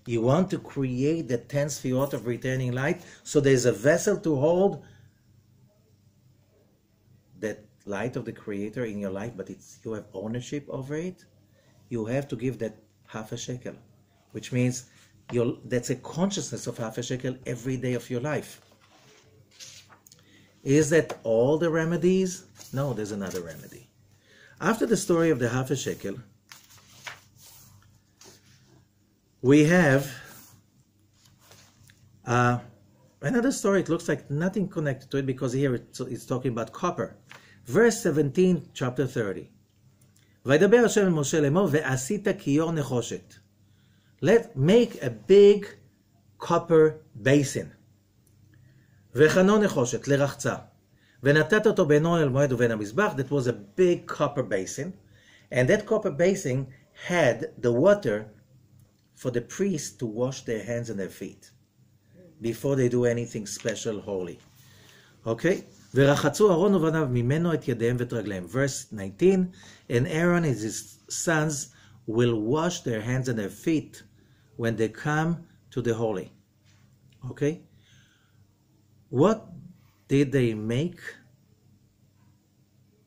You want to create the 10 sefirot of returning light, so there's a vessel to hold that light of the Creator in your life, but you have ownership over it. You have to give that half a shekel, which means that's a consciousness of half a shekel every day of your life. Is that all the remedies? No, there's another remedy. After the story of the half a shekel, we have another story. It looks like nothing connected to it, because here it's talking about copper. Verse 17, chapter 30. וידבר השם אל משה לאמור, ועשית כיור נחושת. Make a big copper basin. וחנו נחושת לרחצה. ונתת אותו בין אוהל מועד ובין המזבח. That was a big copper basin. And that copper basin had the water for the priests to wash their hands and their feet before they do anything special, holy. Okay? ורחצו אהרון ובניו ממנו את ידיהם ואת רגליהם. Verse 19, and Aaron and his sons will wash their hands and their feet when they come to the holy. Okay? What did they make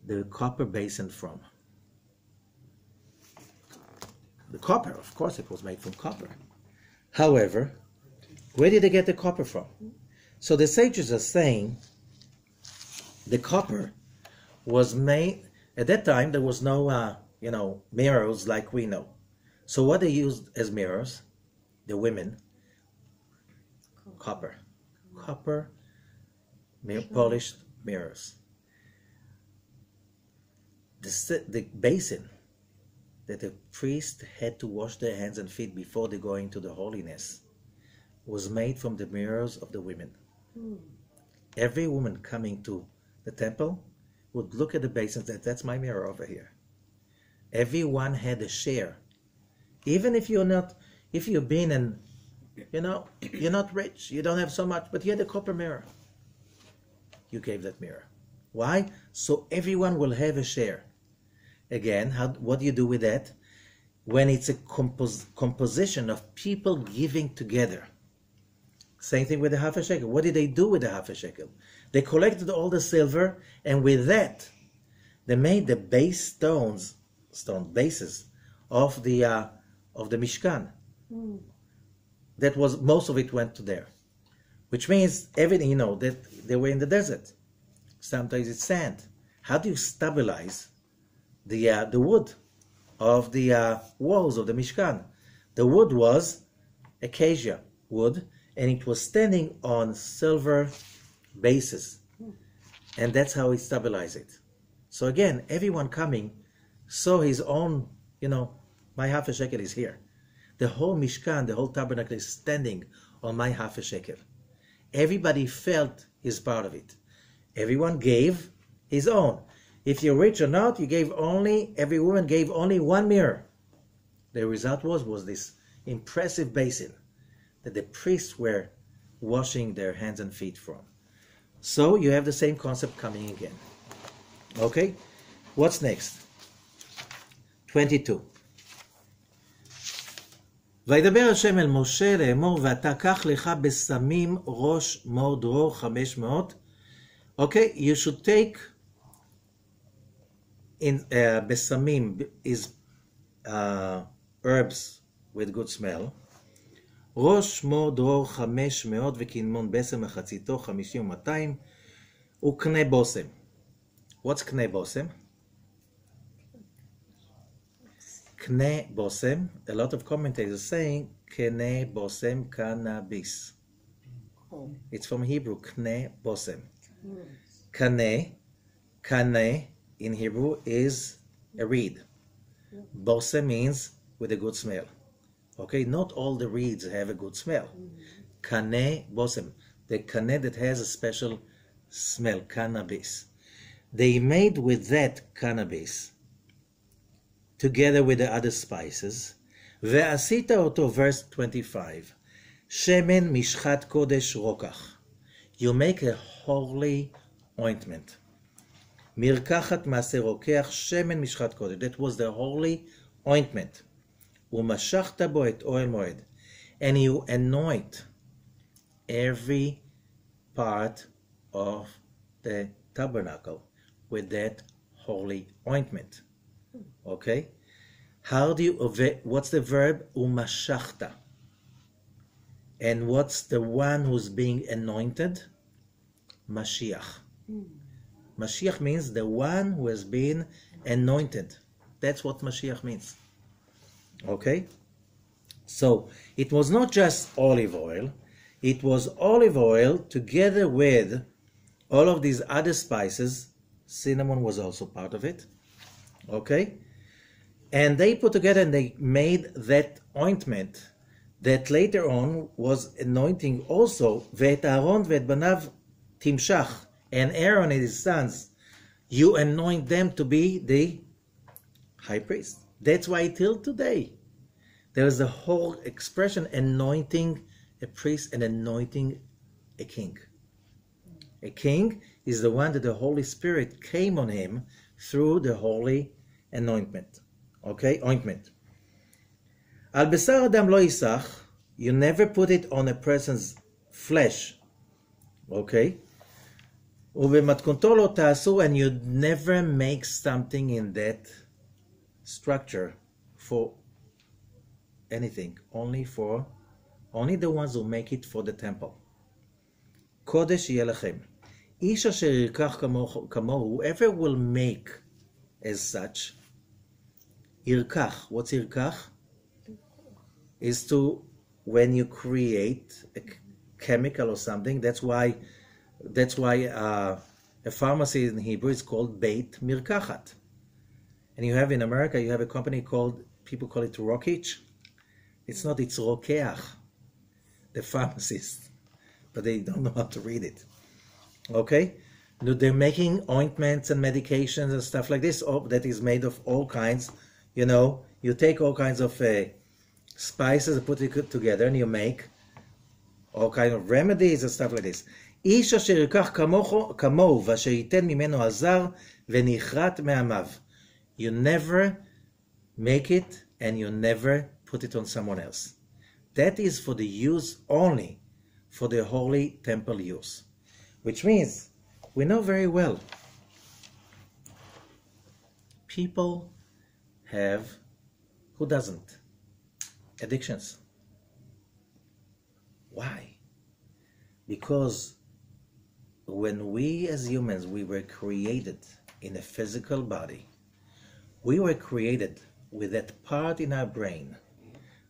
the copper basin from? The copper, of course it was made from copper. However, where did they get the copper from? So the sages are saying the copper was made, at that time there was no, mirrors like we know. So what they used as mirrors, the women, copper, polished mirrors. The basin that the priest had to wash their hands and feet before they go into the holiness was made from the mirrors of the women. Every woman coming to the temple would look at the basin and say, that's my mirror over here. Everyone had a share. Even if you've been and, you're not rich, you don't have so much, but you had a copper mirror. You gave that mirror. Why? So everyone will have a share. Again, what do you do with that? When it's a composition of people giving together. Same thing with the half a shekel. What did they do with the half a shekel? They collected all the silver, and with that, they made the bases of the Mishkan. That was, most of it went to there, which means everything, that they were in the desert. Sometimes it's sand. How do you stabilize the wood of the walls of the Mishkan? The wood was acacia wood, and it was standing on silver bases, and that's how he stabilized it. So again, everyone coming saw his own, my half a shekel is here. The whole Mishkan, the whole tabernacle is standing on my half a shekel. Everybody felt his part of it. Everyone gave his own. If you're rich or not, every woman gave only one mirror. The result was this impressive basin that the priests were washing their hands and feet from. So you have the same concept coming again. Okay? What's next? 22. וידבר השם אל משה לאמור, ואתה קח לך בשמים ראש מור דרור 500. Okay, you should take besamim is herbs with good smell. ראש שמו דרור 500 וקינמון בסם מחציתו 50 ו200 וקנה בושם. What's קנה בושם? קנה בושם, a lot of commentators saying קנה בושם cannabis. It's from Hebrew, קנה בושם. קנה in Hebrew is a reed. Bosem means with a good smell. Okay, not all the reeds have a good smell. Kane bosem, the kane that has a special smell, cannabis. They made with that cannabis, together with the other spices, ועשית אותו, verse 25, שמן משחת קודש רוקח. You make a holy ointment. מרקחת מעשה רוקח, שמן משחת קודש. That was the holy ointment. ומשחת בו את אוהל מועד. And you anoint every part of the tabernacle with that holy ointment. Okay? How do you, what's the verb? ומשחת. And what's the one who's being anointed? Mashiach. Mashiach means the one who has been anointed. That's what Mashiach means. Okay? So, it was not just olive oil. It was olive oil together with all of these other spices. Cinnamon was also part of it. Okay? And they put together and they made that ointment that later on was anointing also ואת אהרון ואת בניו תמשך, and Aaron and his sons, you anoint them to be the high priest. That's why till today there is a whole expression anointing a priest and anointing a king. A king is the one that the Holy Spirit came on him through the holy anointment. Okay, ointment. Al besar adam lo yisach, you never put it on a person's flesh. Okay? ובמתכונתו לא תעשו, and you never make something in that structure for anything, only the ones who make it for the temple. קודש יהיה לכם. איש אשר ירקח כמוהו, whoever will make as such, ירקח. What's ירקח? Is to, when you create a chemical or something, that's why a pharmacy in Hebrew is called Beit Mirkachat. And you have in America, you have a company called, people call it Youdkevitch. It's not, it's Rokeach, the pharmacist. But they don't know how to read it. Okay? They're making ointments and medications and stuff like this that is made of all kinds. You know, you take all kinds of spices and put it together and you make all kinds of remedies and stuff like this. איש אשר ירקח כמוהו ואשר ייתן ממנו הזר ונכרת מעמיו. You never make it and you never put it on someone else. That is for the use only, for the holy temple use. Which means, we know very well, people have, who doesn't? Addictions. Why? Because when we as humans, we were created in a physical body, we were created with that part in our brain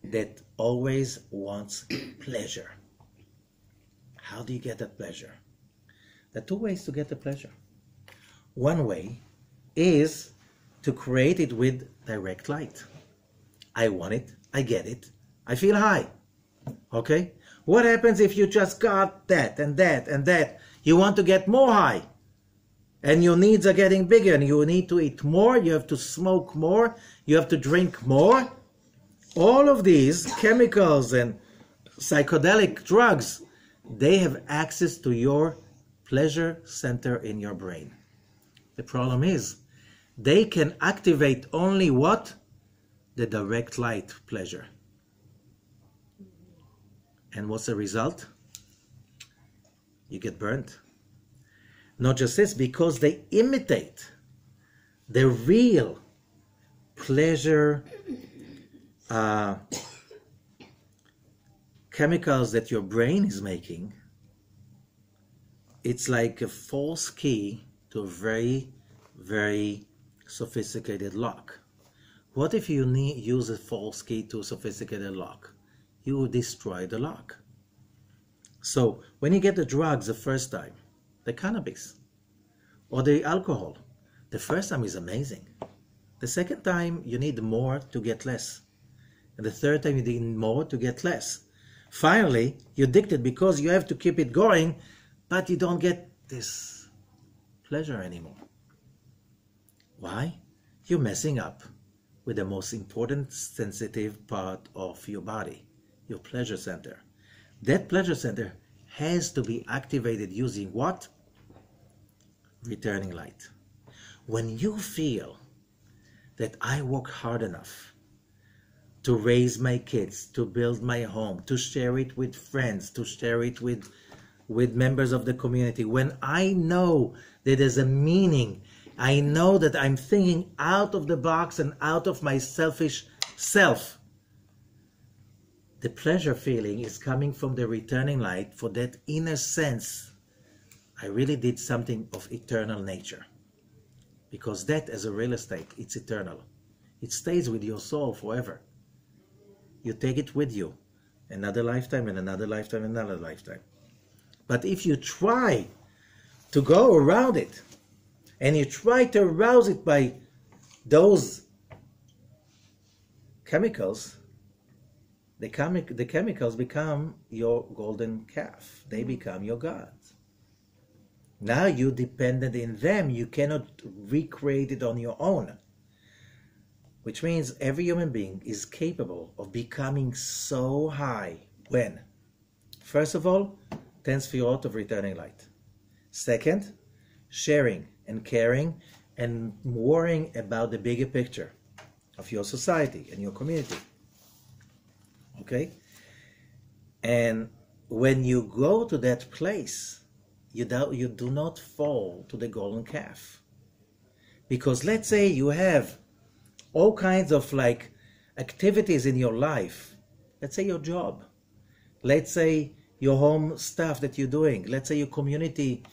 that always wants pleasure. How do you get that pleasure? There are two ways to get the pleasure. One way is to create it with direct light. I want it, I get it, I feel high. Okay? What happens if you just got that and that and that? You want to get more high. And your needs are getting bigger and you need to eat more, you have to smoke more, you have to drink more. All of these chemicals and psychedelic drugs, they have access to your pleasure center in your brain. The problem is, they can activate only what? The direct light pleasure. And what's the result? You get burnt. Not just this, because they imitate the real pleasure chemicals that your brain is making, it's like a false key to a very, very sophisticated lock. What if you use a false key to a sophisticated lock? You will destroy the lock. So when you get the drugs the first time, the cannabis or the alcohol, the first time is amazing. The second time you need more to get less. And the third time you need more to get less. Finally, you're addicted because you have to keep it going, but you don't get this pleasure anymore. Why? You're messing up with the most important sensitive part of your body, your pleasure center. That pleasure center has to be activated using what? Returning light. When you feel that I work hard enough to raise my kids, to build my home, to share it with friends, to share it with members of the community, when I know that there's a meaning, I know that I'm thinking out of the box and out of my selfish self, the pleasure feeling is coming from the returning light for that inner sense. I really did something of eternal nature. Because that, as a real estate, it's eternal. It stays with your soul forever. You take it with you. Another lifetime and another lifetime and another lifetime. But if you try to go around it, and you try to arouse it by those chemicals, the chemicals become your golden calf. They become your gods. Now you're dependent in them. You cannot recreate it on your own. Which means every human being is capable of becoming so high. When? First of all, 10 sefirot of returning light. Second, sharing and caring and worrying about the bigger picture of your society and your community. Okay? And when you go to that place, you do not fall to the golden calf. Because let's say you have all kinds of like activities in your life. Let's say your job. Let's say your home stuff that you're doing. Let's say your community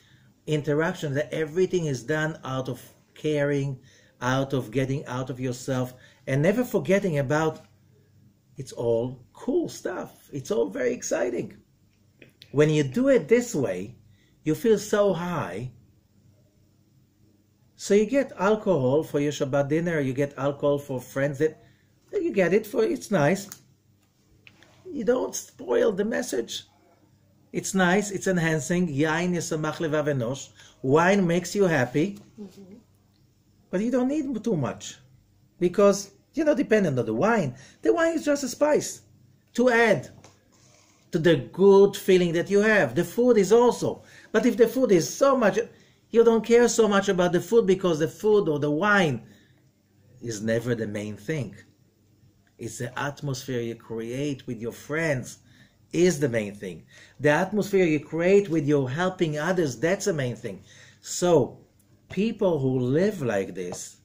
interaction, that everything is done out of caring, out of getting out of yourself, and never forgetting about it's all cool stuff. It's all very exciting. When you do it this way, you feel so high. So you get alcohol for your Shabbat dinner, you get alcohol for friends, that you get it for, it's nice. You don't spoil the message. It's nice, it's enhancing. Yain yisamach levav enosh. Wine makes you happy. But you don't need too much. Because you're not dependent on the wine. The wine is just a spice to add to the good feeling that you have. The food is also. But if the food is so much, you don't care so much about the food because the food or the wine is never the main thing. It's the atmosphere you create with your friends is the main thing. The atmosphere you create with your helping others, that's the main thing. So, people who live like this,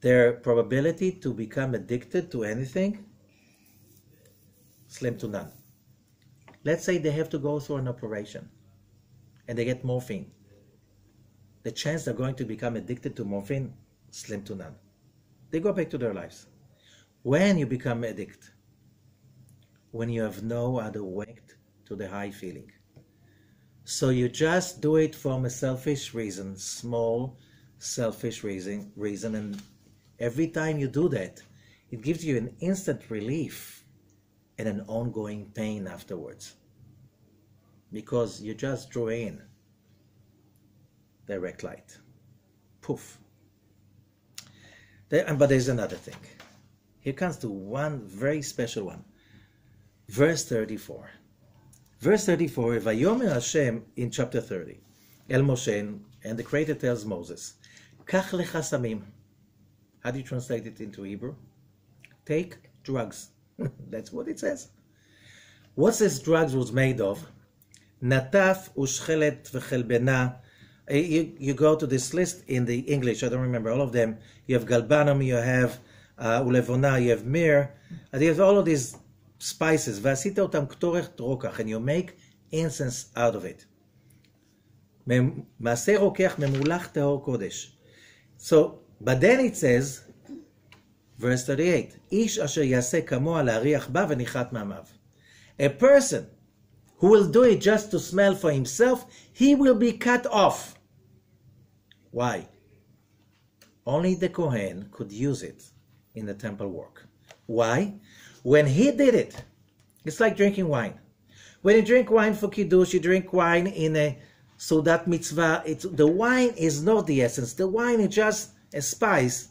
their probability to become addicted to anything, slim to none. Let's say they have to go through an operation and they get morphine. The chance they're going to become addicted to morphine, slim to none. They go back to their lives. When you become addict, when you have no other way to the high feeling. So you just do it from a selfish reason, small selfish reason, and every time you do that, it gives you an instant relief and an ongoing pain afterwards. Because you just drew in direct light. Poof. But there's another thing. Here comes to one very special one. Verse 34. Verse 34, Vayomer Hashem in chapter 30, El Moshe, and the Creator tells Moses, Kach lecha samim. How do you translate it into Hebrew? Take drugs. That's what it says. What this drugs was made of? Nataf ushchelet v'chelbena You go to this list in the English, I don't remember all of them. You have galbanum, you have ulevona, you have myrrh, and you have all of these spices. ועשית אותם קטורת רוקח, and you make incense out of it. מעשה רוקח ממולח טהור קודש. So, but then it says, verse 38, איש אשר יעשה כמוה להריח בה וניחת מעמיו. A person who will do it just to smell for himself, he will be cut off. Why? Only the Kohen could use it in the temple work. Why? When he did it, it's like drinking wine. When you drink wine for Kiddush, you drink wine in a Sudat Mitzvah. The wine is not the essence. The wine is just a spice.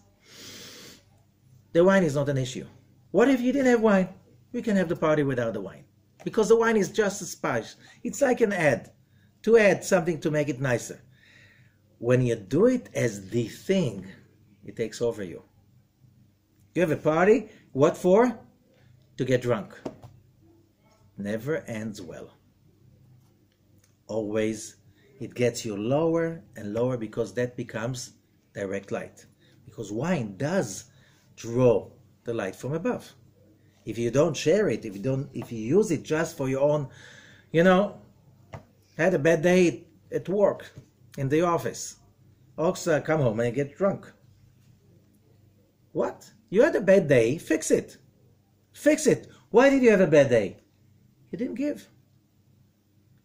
The wine is not an issue. What if you didn't have wine? We can have the party without the wine. Because the wine is just a spice. It's like an add, to add something to make it nicer. When you do it as the thing, it takes over you. You have a party, what for? To get drunk. Never ends well. Always, it gets you lower and lower because that becomes direct light. Because wine does draw the light from above. If you don't share it, if you use it just for your own, had a bad day at work, in the office. Oxa, come home and get drunk. What? You had a bad day, fix it. Fix it. Why did you have a bad day? You didn't give.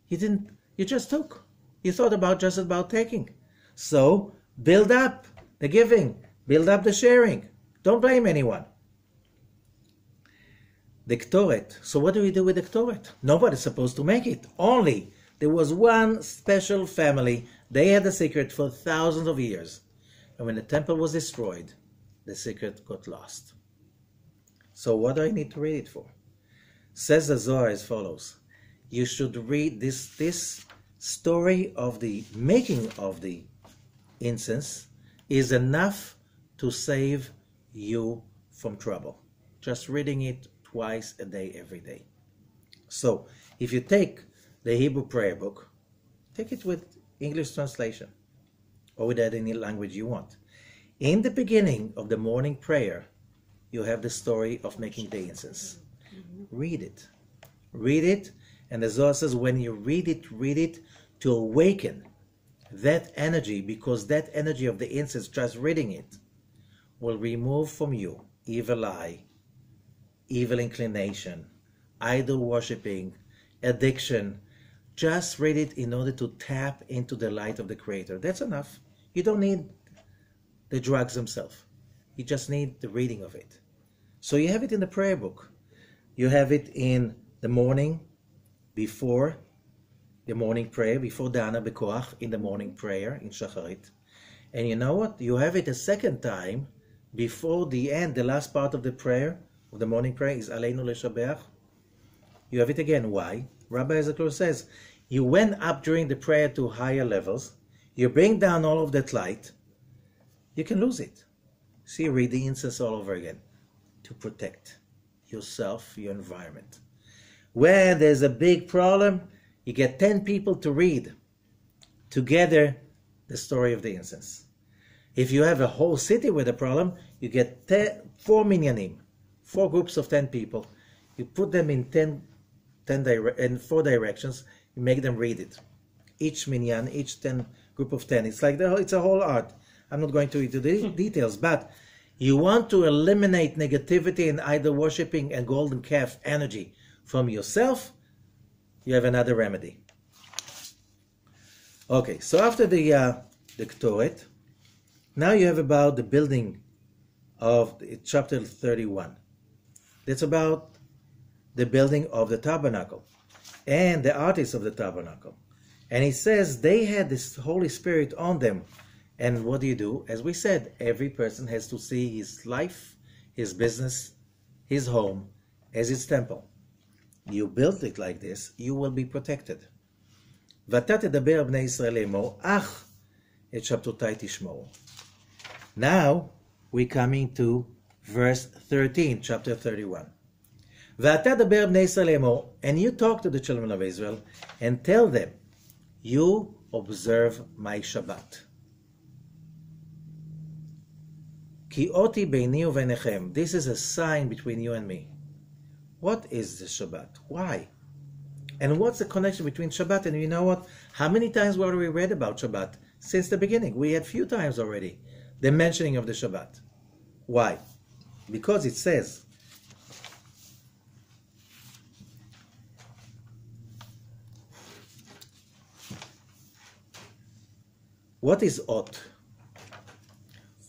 You just took. You thought just about taking. So, build up the giving. Build up the sharing. Don't blame anyone. The Ktoret. So what do we do with the Ktoret? Nobody's supposed to make it. Only there was one special family. They had the secret for thousands of years. And when the temple was destroyed, the secret got lost. So what do I need to read it for? Says the Zohar as follows. You should read this story of the making of the incense is enough to save you from trouble. Just reading it twice a day, every day. So, if you take the Hebrew prayer book, take it with English translation, or with any language you want. In the beginning of the morning prayer, you have the story of making the incense. Read it. Read it, and the Zohar says when you read it to awaken that energy, because that energy of the incense, just reading it, will remove from you evil eye, evil inclination, idol worshipping, addiction. Just read it in order to tap into the light of the Creator. That's enough. You don't need the drugs themselves. You just need the reading of it. So you have it in the prayer book. You have it in the morning, before the morning prayer, before Dana Bekoach, in the morning prayer, in Shacharit. And you know what? You have it a second time, before the end, the last part of the prayer, of the morning prayer, is Aleinu Leshabeach. You have it again. Why? Rabbi Ezekiel says, you went up during the prayer to higher levels, you bring down all of that light, you can lose it. So you read the incense all over again, to protect yourself, your environment. When there's a big problem, you get 10 people to read together the story of the incense. If you have a whole city with a problem, you get 4 minyanim, 4 groups of 10 people. You put them in 4 directions, you make them read it. Each minyan, each group of 10. It's like it's a whole art. I'm not going to into the details, but you want to eliminate negativity and idol worshipping and golden calf energy from yourself, you have another remedy. Okay, so after the Ktoret, now you have about the building of chapter 31. That's about the building of the tabernacle and the artists of the tabernacle. And he says they had this Holy Spirit on them. And what do? As we said, every person has to see his life, his business, his home as its temple. You build it like this, you will be protected. ואתה תדבר בני ישראל לאמור, אך את שבתותי תשמעו. Now, we're coming to verse 13, chapter 31. ואתה תדבר בני ישראל לאמור, and you talk to the children of Israel, and tell them, You observe my Shabbat. Ki oti beini uvenechem. This is a sign between you and me. What is the Shabbat? Why? And what's the connection between Shabbat and you know what? How many times were we read about Shabbat? Since the beginning. We had few times already. The mentioning of the Shabbat. Why? Because it says, what is ot?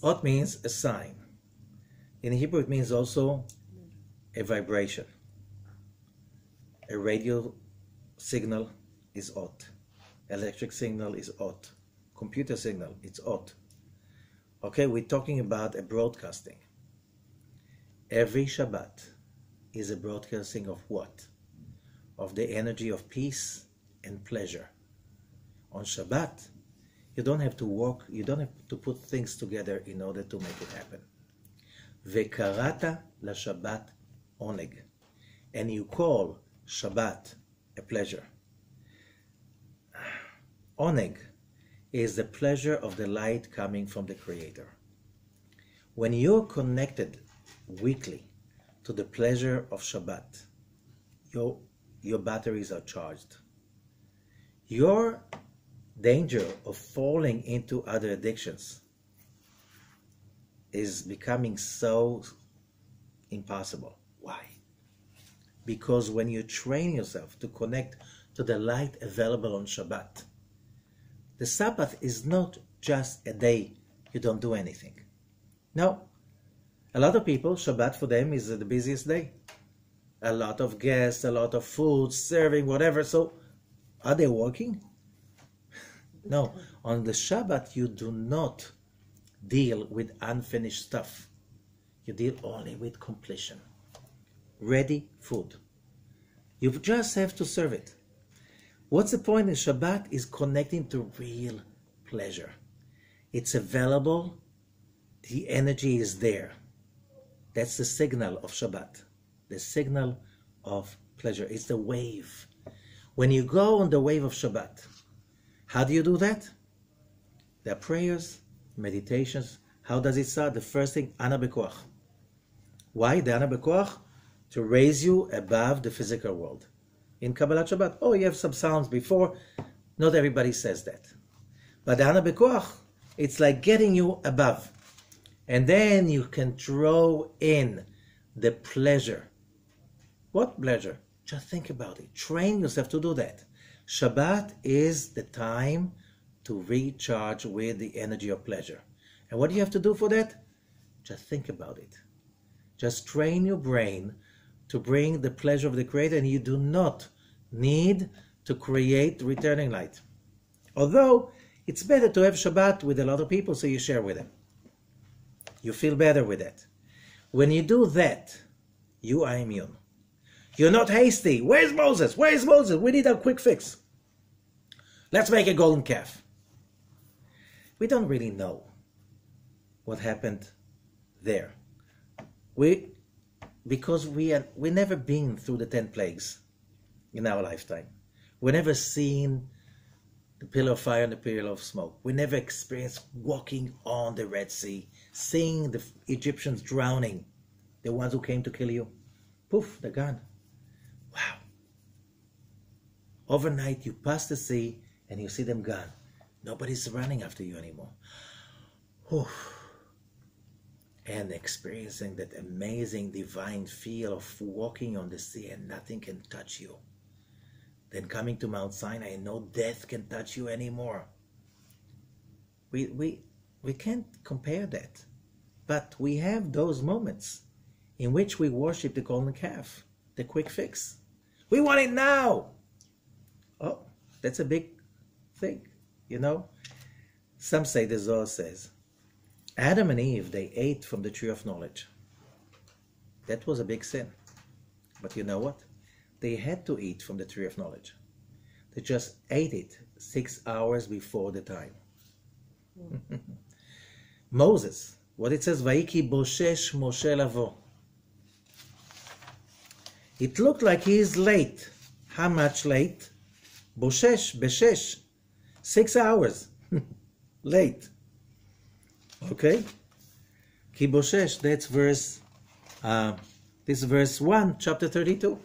Ot means a sign. In Hebrew it means also a vibration. A radio signal is ot. Electric signal is ot. Computer signal, it's ot. Okay, we're talking about a broadcasting. Every Shabbat is a broadcasting of what? Of the energy of peace and pleasure. On Shabbat, you don't have to walk, you don't have to put things together in order to make it happen. Vekarata la Shabbat oneg. And you call Shabbat a pleasure. Oneg is the pleasure of the light coming from the Creator. When you're connected weekly to the pleasure of Shabbat, your batteries are charged. Your danger of falling into other addictions is becoming so impossible. Why? Because when you train yourself to connect to the light available on Shabbat, the Sabbath is not just a day you don't do anything. No. A lot of people, Shabbat for them is the busiest day. A lot of guests, a lot of food, serving, whatever. So, are they working? No. On the Shabbat, you do not deal with unfinished stuff. You deal only with completion. Ready food. You just have to serve it. What's the point in Shabbat is connecting to real pleasure. It's available. The energy is there. That's the signal of Shabbat. The signal of pleasure. It's the wave. When you go on the wave of Shabbat, how do you do that? There are prayers, meditations. How does it start? The first thing, Ana Bekoach. Why the Ana Bekoach? To raise you above the physical world. In Kabbalat Shabbat, oh, you have some sounds before. Not everybody says that. But the Ana Bekoach, it's like getting you above. And then you can draw in the pleasure. What pleasure? Just think about it. Train yourself to do that. Shabbat is the time to recharge with the energy of pleasure. And what do you have to do for that? Just think about it. Just train your brain to bring the pleasure of the Creator, and you do not need to create returning light. Although, it's better to have Shabbat with a lot of people so you share with them. You feel better with that. When you do that, you are immune. You're not hasty. Where's Moses? Where's Moses? We need a quick fix. Let's make a golden calf. We don't really know what happened there. Because we never been through the 10 plagues in our lifetime. We never seen the pillar of fire and the pillar of smoke. We never experienced walking on the Red Sea, seeing the Egyptians drowning, the ones who came to kill you. Poof, they're gone. Wow. Overnight, you pass the sea and you see them gone. Nobody's running after you anymore. Oof. And experiencing that amazing divine feel of walking on the sea and nothing can touch you. Then coming to Mount Sinai and no death can touch you anymore. We can't compare that. But we have those moments in which we worship the golden calf, the quick fix. We want it now. Oh, that's a big thing, you know. Some say, the Zohar says, Adam and Eve, they ate from the tree of knowledge. That was a big sin. But you know what? They had to eat from the tree of knowledge. They just ate it 6 hours before the time. Moses, what it says, Vaiki boshesh Moshe lavo. It looked like he is late. How much late? Boshesh, beshesh. 6 hours late. Okay? Kiboshesh, that's this verse 1, chapter 32.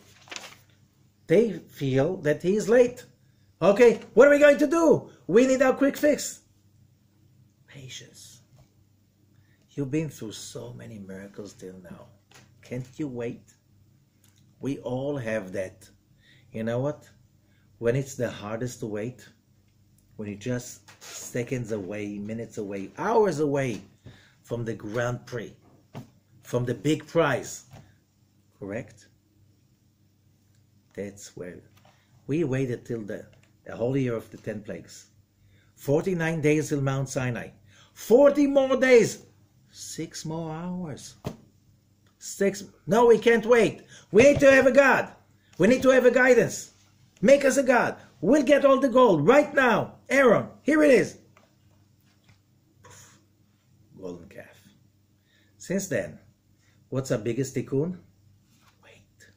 They feel that he is late. Okay, what are we going to do? We need our quick fix. Patience. You've been through so many miracles till now. Can't you wait? We all have that. You know what? When it's the hardest to wait, when you're just seconds away, minutes away, hours away from the Grand Prix, from the big prize, correct? That's where we waited till the whole year of the 10 plagues. 49 days till Mount Sinai. 40 more days. 6 more hours. No, we can't wait. We need to have a God. We need to have a guidance. Make us a God. We'll get all the gold right now. Aaron, here it is. Poof. Golden calf. Since then, what's our biggest tikkun? Wait.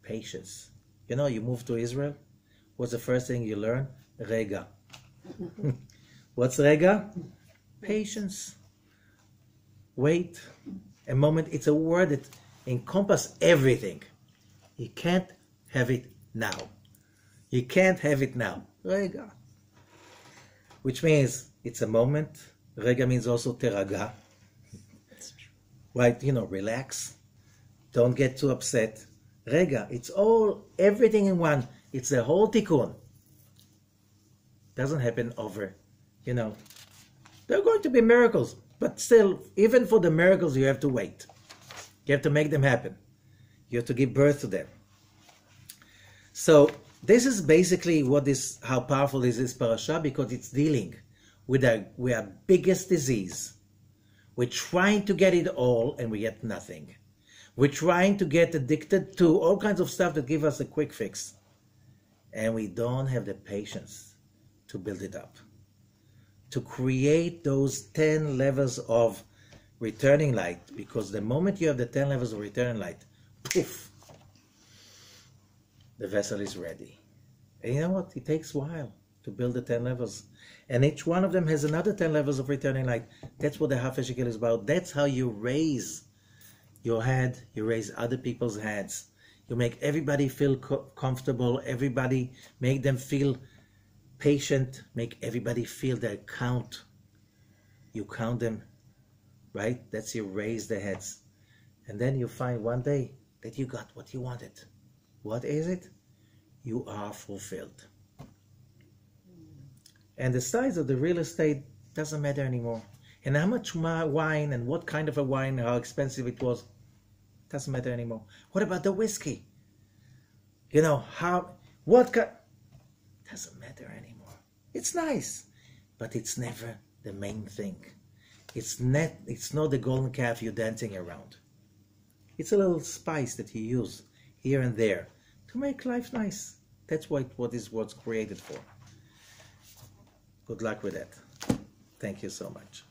Patience. You know, you move to Israel. What's the first thing you learn? Rega. What's rega? Patience. Wait a moment. It's a word that encompasses everything. You can't have it now. You can't have it now. Rega. Which means it's a moment. Rega means also teraga. Right? You know, relax. Don't get too upset. Rega. It's all, everything in one. It's the whole tikkun. Doesn't happen over, you know. There are going to be miracles. But still, even for the miracles, you have to wait. You have to make them happen. You have to give birth to them. So this is basically how powerful is this parasha, because it's dealing with our biggest disease. We're trying to get it all and we get nothing. We're trying to get addicted to all kinds of stuff that give us a quick fix. And we don't have the patience to build it up. To create those 10 levels of returning light, because the moment you have the 10 levels of returning light, poof, the vessel is ready. And you know what? It takes a while to build the 10 levels. And each one of them has another 10 levels of returning light. That's what the half a shekel is about. That's how you raise your head, you raise other people's heads. You make everybody feel comfortable, everybody, make them feel patient, make everybody feel their count. You count them, right? That's you raise their heads. And then you find one day that you got what you wanted. What is it? You are fulfilled. And the size of the real estate doesn't matter anymore. And how much wine and what kind of a wine, how expensive it was, doesn't matter anymore. What about the whiskey? You know, doesn't matter anymore. It's nice, but it's never the main thing. It's not the golden calf you're dancing around. It's a little spice that you use here and there to make life nice. That's what's created for. Good luck with that. Thank you so much.